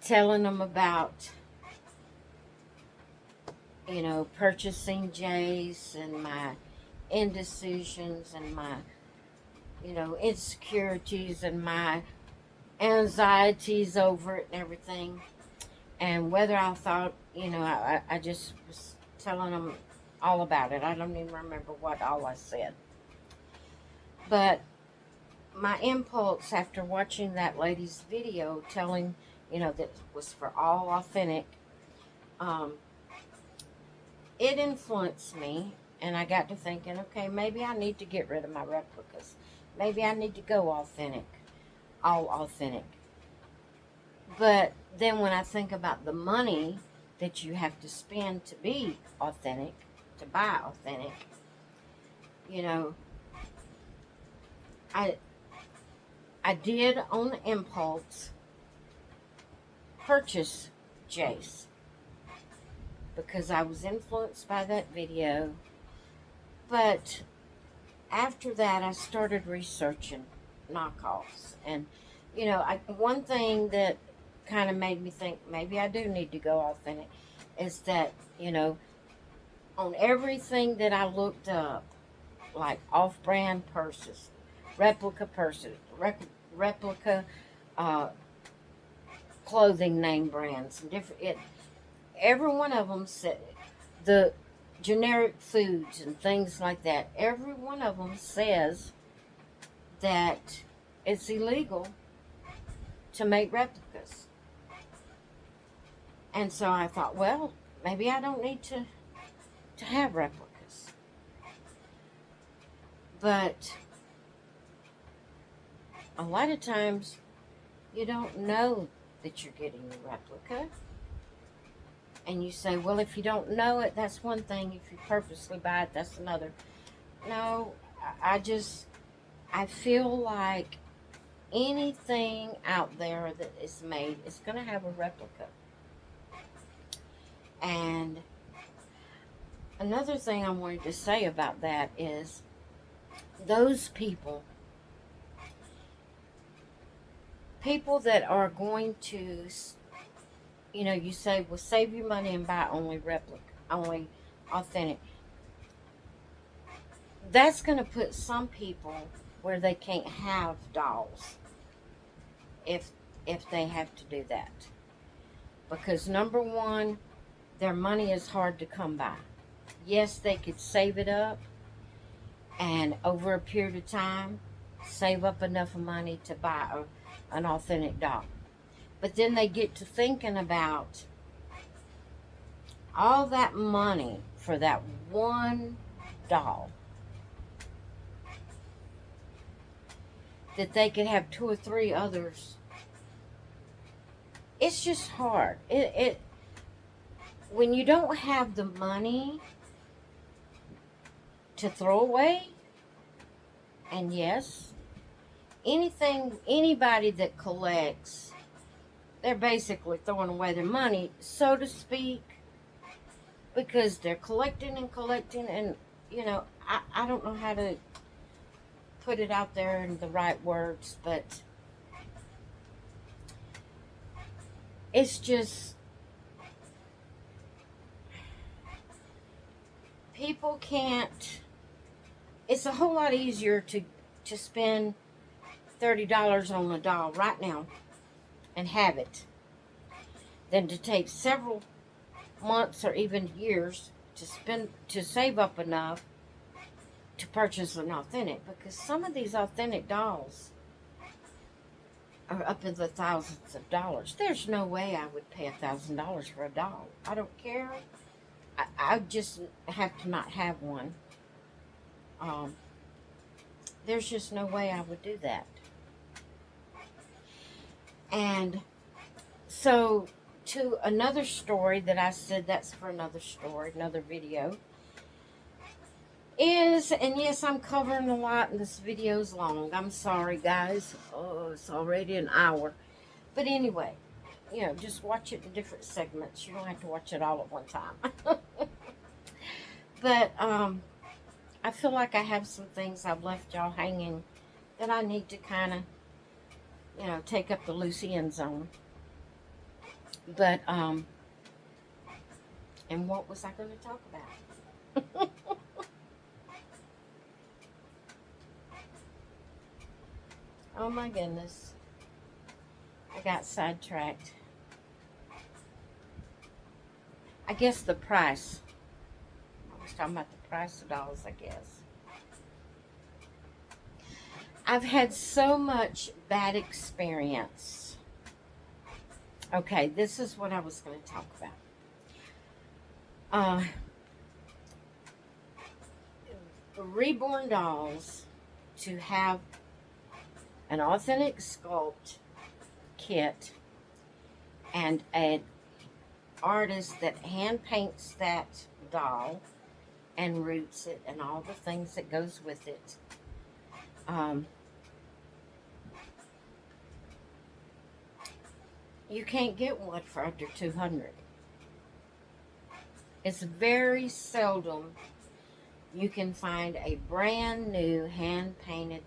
telling them about, purchasing Jace, and my indecisions, and my, insecurities, and my anxieties over it and everything. And whether I thought, I just was telling them all about it. I don't even remember what all I said. But my impulse after watching that lady's video telling, that it was for all authentic, it influenced me. And I got to thinking, okay, maybe I need to get rid of my replicas. Maybe I need to go authentic, all authentic. But then when I think about the money that you have to spend to be authentic, to buy authentic, I did on impulse purchase Jace because I was influenced by that video. But after that, I started researching knockoffs. And, one thing that kind of made me think maybe I do need to go authentic is that, on everything that I looked up, like off-brand purses, replica clothing name brands, and every one of them said the generic foods and things like that, every one of them says that it's illegal to make replicas. And so I thought, well, maybe I don't need to have replicas. But a lot of times you don't know that you're getting a replica. And you say, well, if you don't know it, that's one thing. If you purposely buy it, that's another. No, I feel like anything out there that is made is going to have a replica. And another thing I wanted to say about that is those people that are going to, you say, well, save your money and buy only replica, only authentic. That's going to put some people where they can't have dolls if they have to do that. Because number one, their money is hard to come by. Yes, they could save it up and over a period of time save up enough money to buy an authentic doll. But then they get to thinking about all that money for that one doll that they could have 2 or 3 others. It's just hard. When you don't have the money to throw away, and yes, anybody that collects, they're basically throwing away their money, so to speak, because they're collecting and I don't know how to put it out there in the right words, but it's just people can't. It's a whole lot easier to spend $30 on a doll right now and have it than to take several months or even years to save up enough to purchase an authentic, because some of these authentic dolls are up in the thousands of dollars. There's no way I would pay $1,000 for a doll. I don't care. I just have to not have one. There's just no way I would do that. And so, to another story that I said that's for another story, another video, and yes, I'm covering a lot and this video's long. I'm sorry, guys. Oh, it's already an hour. But anyway, just watch it in different segments. You don't have to watch it all at one time. But, I feel like I have some things I've left y'all hanging that I need to kind of, take up the loose ends on. But, and what was I going to talk about? Oh my goodness. I got sidetracked. I guess the price. I was talking about the price of dolls, I guess. I've had so much bad experience. Okay, this is what I was going to talk about. Reborn dolls, to have an authentic sculpt kit and an artist that hand paints that doll and roots it and all the things that goes with it. You can't get one for under $200. It's very seldom you can find a brand new hand painted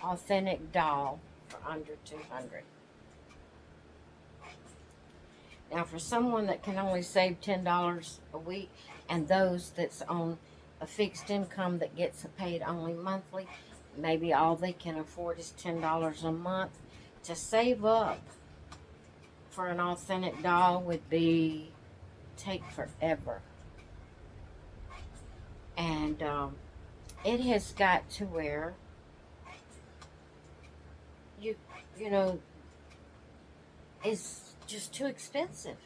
authentic doll for under $200. Now, for someone that can only save $10 a week, and those that's on a fixed income that gets paid only monthly, maybe all they can afford is $10 a month. To save up for an authentic doll would take forever. And it has got to where you you know it's just too expensive.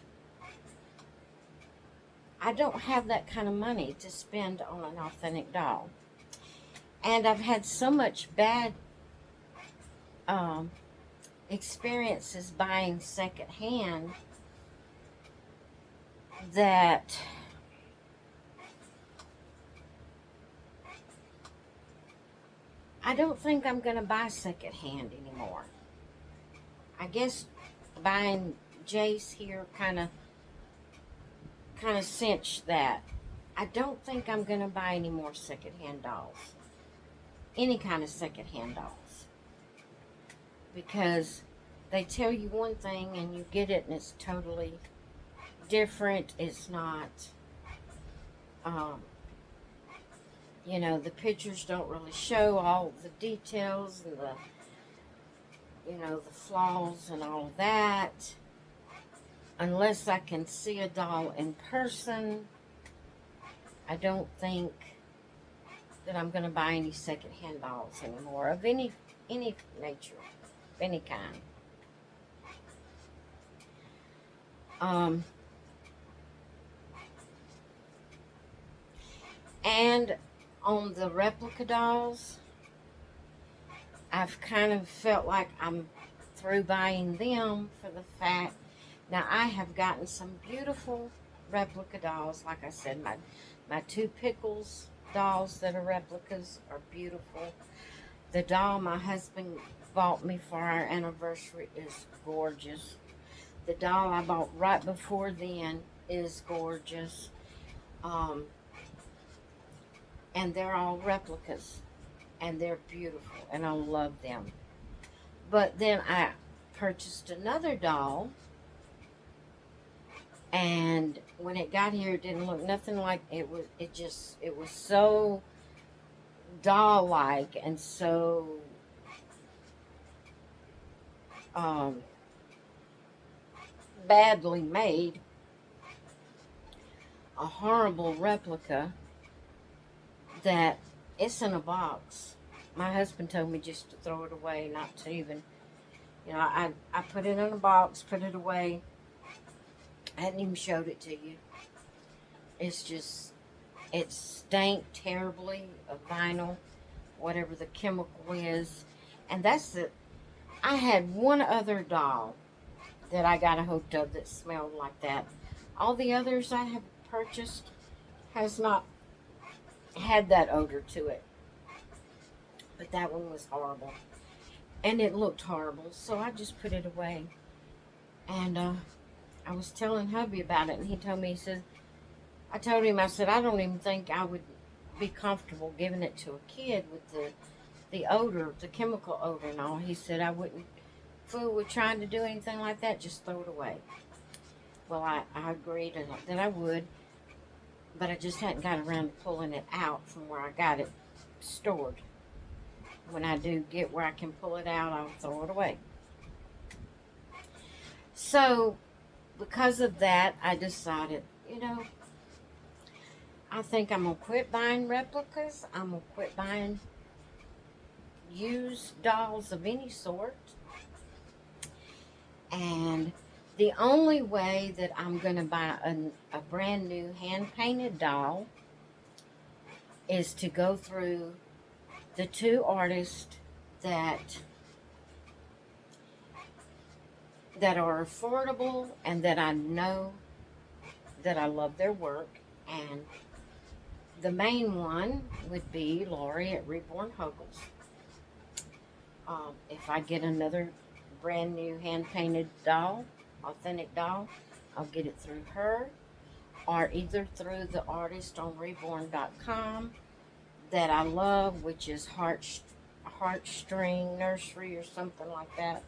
I don't have that kind of money to spend on an authentic doll. And I've had so much bad um, experiences buying secondhand that I don't think I'm going to buy secondhand anymore. I guess buying Jace here kind of cinched that. I don't think I'm going to buy any more secondhand dolls. Any kind of secondhand dolls. Because they tell you one thing and you get it and it's totally different. It's not, um, the pictures don't really show all the details and the flaws and all of that. Unless I can see a doll in person, I don't think that I'm going to buy any secondhand dolls anymore of any nature, of any kind. And on the replica dolls, I've kind of felt like I'm through buying them for the fact. Now, I have gotten some beautiful replica dolls. Like I said, my two Pickles dolls that are replicas are beautiful. The doll my husband bought me for our anniversary is gorgeous. The doll I bought right before then is gorgeous. And they're all replicas. And they're beautiful. And I love them. But then I purchased another doll. And when it got here, it didn't look nothing like it was. It was so doll-like and so badly made, a horrible replica that it's in a box. My husband told me just to throw it away, not to even, I put it in a box, put it away. I hadn't even showed it to you. It stank terribly of vinyl, whatever the chemical is. And I had one other doll that I got a hold of that smelled like that. All the others I have purchased has not had that odor to it. But that one was horrible. And it looked horrible, so I just put it away. And I was telling hubby about it, and he told me, I told him, I said, I don't even think I would be comfortable giving it to a kid with the odor, the chemical odor and all. He said, I wouldn't fool with trying to do anything like that, just throw it away. Well, I agreed that I would, but I just hadn't got around to pulling it out from where I got it stored. When I do get where I can pull it out, I'll throw it away. So, because of that, I decided, I think I'm going to quit buying replicas. I'm going to quit buying used dolls of any sort. And the only way that I'm going to buy a brand new hand-painted doll is to go through the two artists that are affordable and that I know that I love their work. And the main one would be Lori at Reborn Hogels. If I get another brand new hand-painted doll, authentic doll, I'll get it through her, or either through the artist on reborn.com that I love, which is Heartstring Nursery or something like that.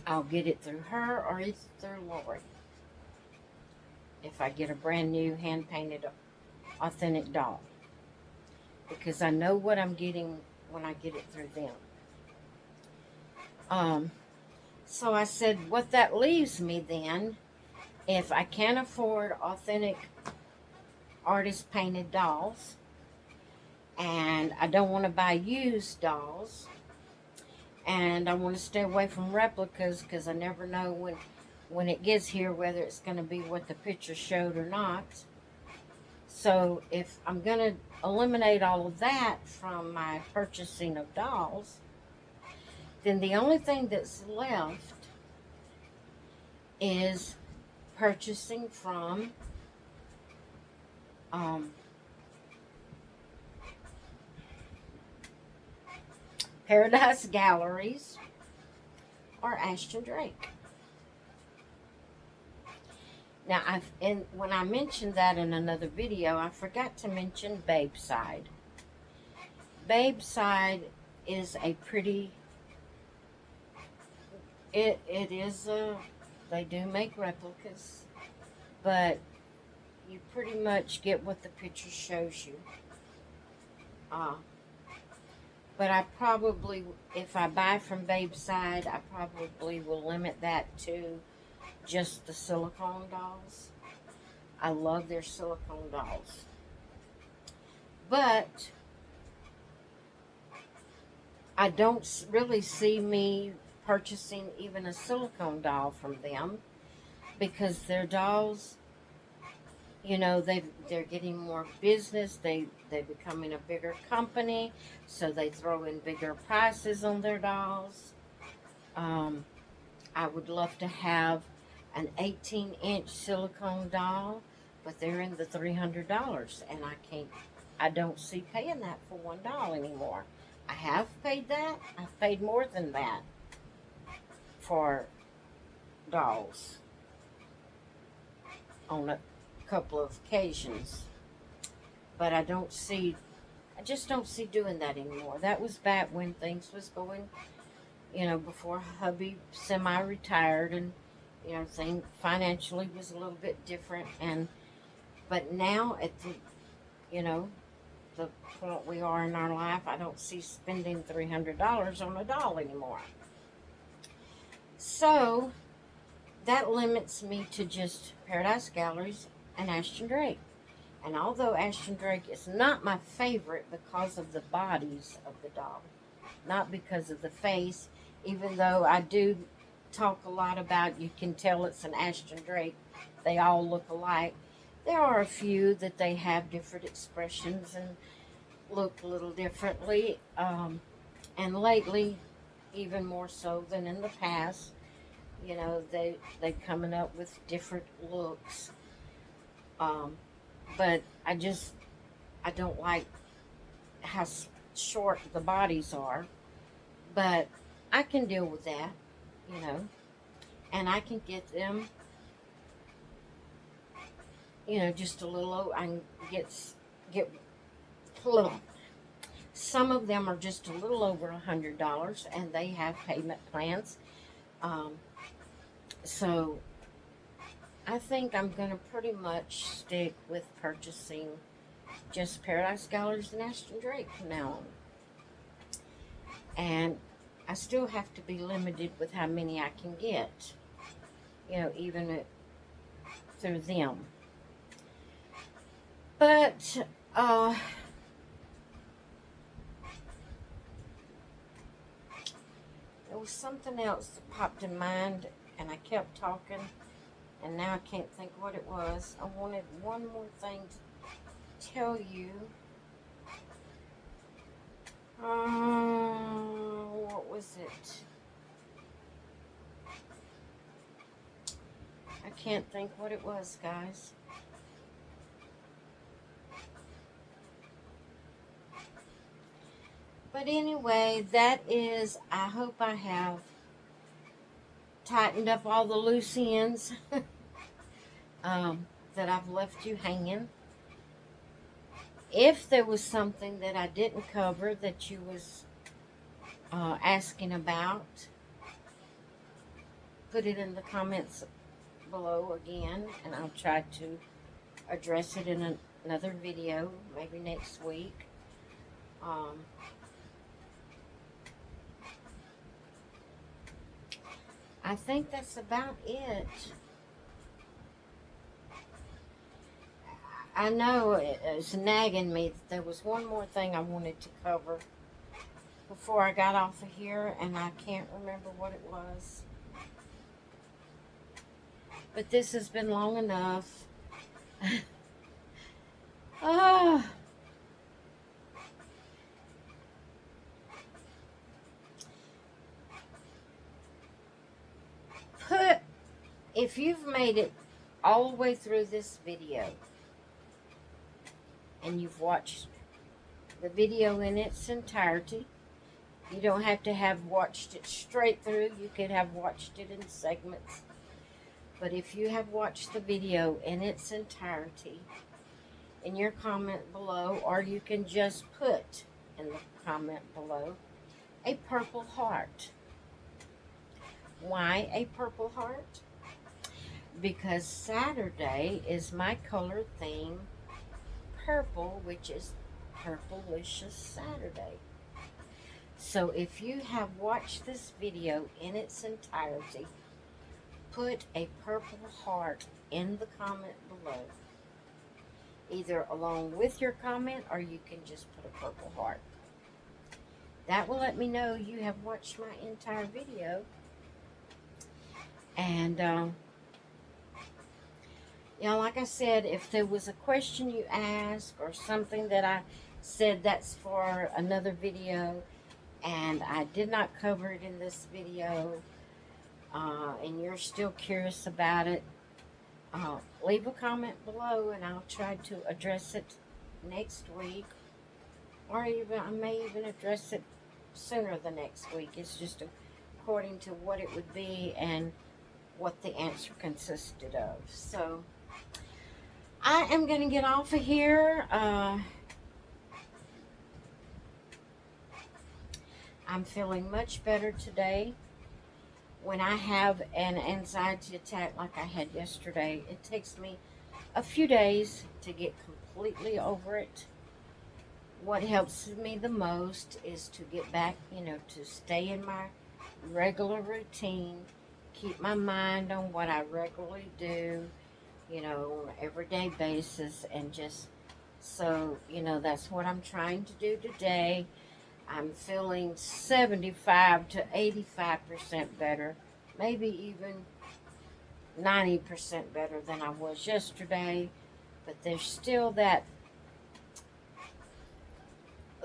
I'll get it through her or either through Lori. If I get a brand new hand-painted authentic doll. Because I know what I'm getting when I get it through them. So I said, what that leaves me then if I can't afford authentic artist painted dolls, and I don't want to buy used dolls, and I want to stay away from replicas because I never know when it gets here whether it's going to be what the picture showed or not. So if I'm going to eliminate all of that from my purchasing of dolls, then the only thing that's left is purchasing from Paradise Galleries or Ashton Drake. Now, when I mentioned that in another video, I forgot to mention Babeside. Babeside is a pretty, it is a, they do make replicas, but you pretty much get what the picture shows you. But I probably, if I buy from Babeside, I probably will limit that to just the silicone dolls. I love their silicone dolls. But I don't really see me purchasing even a silicone doll from them, because their dolls, you know, they're getting more business. They're becoming a bigger company, so they throw in bigger prices on their dolls. I would love to have an 18-inch silicone doll, but they're in the $300, and I don't see paying that for one doll anymore. I have paid that. I've paid more than that for dolls on a couple of occasions, but I just don't see doing that anymore. That was back when things was going, you know, before hubby semi-retired, and you know, thing financially was a little bit different, but now at the, you know, the point we are in our life, I don't see spending $300 on a doll anymore. So that limits me to just Paradise Galleries and Ashton Drake. And although Ashton Drake is not my favorite because of the bodies of the doll, not because of the face, even though I do talk a lot about, you can tell it's an Ashton Drake, they all look alike. There are a few that they have different expressions and look a little differently, and lately, even more so than in the past, you know, they coming up with different looks. But I don't like how short the bodies are, but I can deal with that, you know, and I can get them, you know, just a little. I can get little. Some of them are just a little over $100, and they have payment plans. So I think I'm going to pretty much stick with purchasing just Paradise Galleries and Ashton Drake from now on. And I still have to be limited with how many I can get, you know, even through them. But, there was something else that popped in mind, and I kept talking, and now I can't think what it was. I wanted one more thing to tell you. What was it? I can't think what it was, guys. But anyway, that is, I hope I have tightened up all the loose ends that I've left you hanging. If there was something that I didn't cover that you was asking about, put it in the comments below again, and I'll try to address it in another video, maybe next week. I think that's about it. I know it's nagging me that there was one more thing I wanted to cover before I got off of here, and I can't remember what it was. But this has been long enough. Ah, put if you've made it all the way through this video and you've watched the video in its entirety, you don't have to have watched it straight through. You could have watched it in segments. But if you have watched the video in its entirety, in your comment below, or you can just put in the comment below a purple heart. Why a purple heart? Because Saturday is my color theme, purple, which is Purplelicious Saturday. So if you have watched this video in its entirety, put a purple heart in the comment below. Either along with your comment, or you can just put a purple heart. That will let me know you have watched my entire video. And, like I said, if there was a question you asked or something that I said that's for another video and I did not cover it in this video, and you're still curious about it, leave a comment below and I'll try to address it next week, or I may even address it sooner the next week. It's just according to what it would be and what the answer consisted of. So I am going to get off of here. I'm feeling much better today. When I have an anxiety attack like I had yesterday, it takes me a few days to get completely over it. What helps me the most is to get back, to stay in my regular routine, keep my mind on what I regularly do, on an everyday basis, and just so, that's what I'm trying to do today. I'm feeling 75 to 85% better, maybe even 90% better than I was yesterday. But there's still that,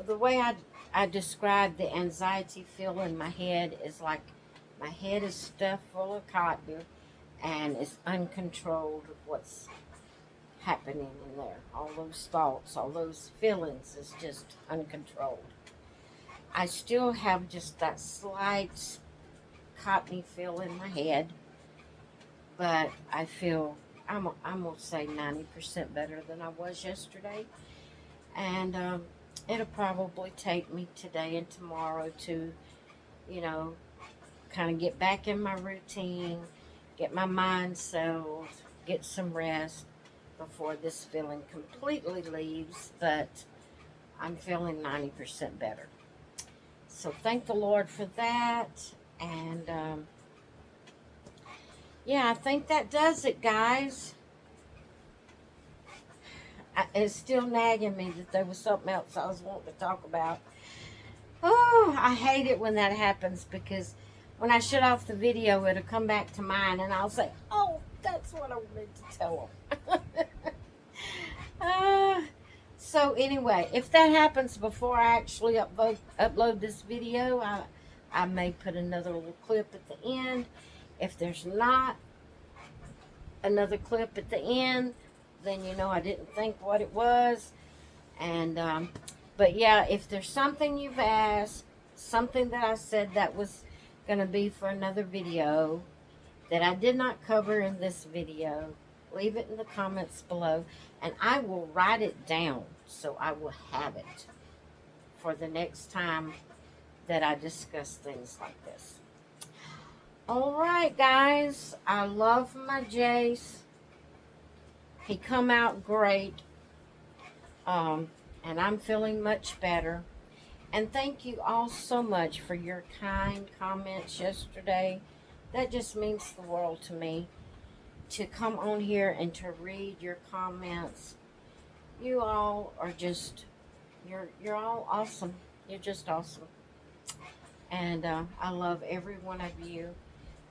the way I describe the anxiety feel in my head is like my head is stuffed full of cotton and it's uncontrolled of what's happening in there. All those thoughts, all those feelings is just uncontrolled. I still have just that slight cottony feel in my head, but I feel, I'm going to say 90% better than I was yesterday. And it'll probably take me today and tomorrow to, kind of get back in my routine, get my mind settled, get some rest before this feeling completely leaves. But I'm feeling 90% better. So thank the Lord for that. And yeah, I think that does it, guys. It's still nagging me that there was something else I was wanting to talk about. Oh, I hate it when that happens, because when I shut off the video, it'll come back to mind and I'll say, oh, that's what I wanted to tell them. So anyway, if that happens before I actually upload this video, I may put another little clip at the end. If there's not another clip at the end, then I didn't think what it was. And but yeah, if there's something you've asked, something that I said that was going to be for another video that I did not cover in this video, leave it in the comments below and I will write it down, so I will have it for the next time that I discuss things like this. Alright, guys, I love my Jace. He come out great. And I'm feeling much better. And thank you all so much for your kind comments yesterday. That just means the world to me, to come on here and to read your comments You all are just, you're all awesome. You're just awesome. And I love every one of you.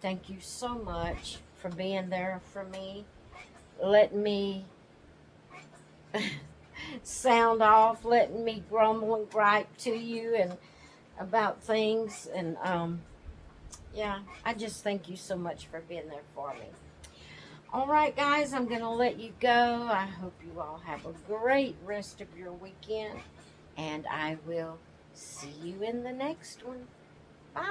Thank you so much for being there for me. Letting me sound off, letting me grumble and gripe to you and about things. And yeah, I just thank you so much for being there for me. All right, guys, I'm going to let you go. I hope you all have a great rest of your weekend. And I will see you in the next one. Bye.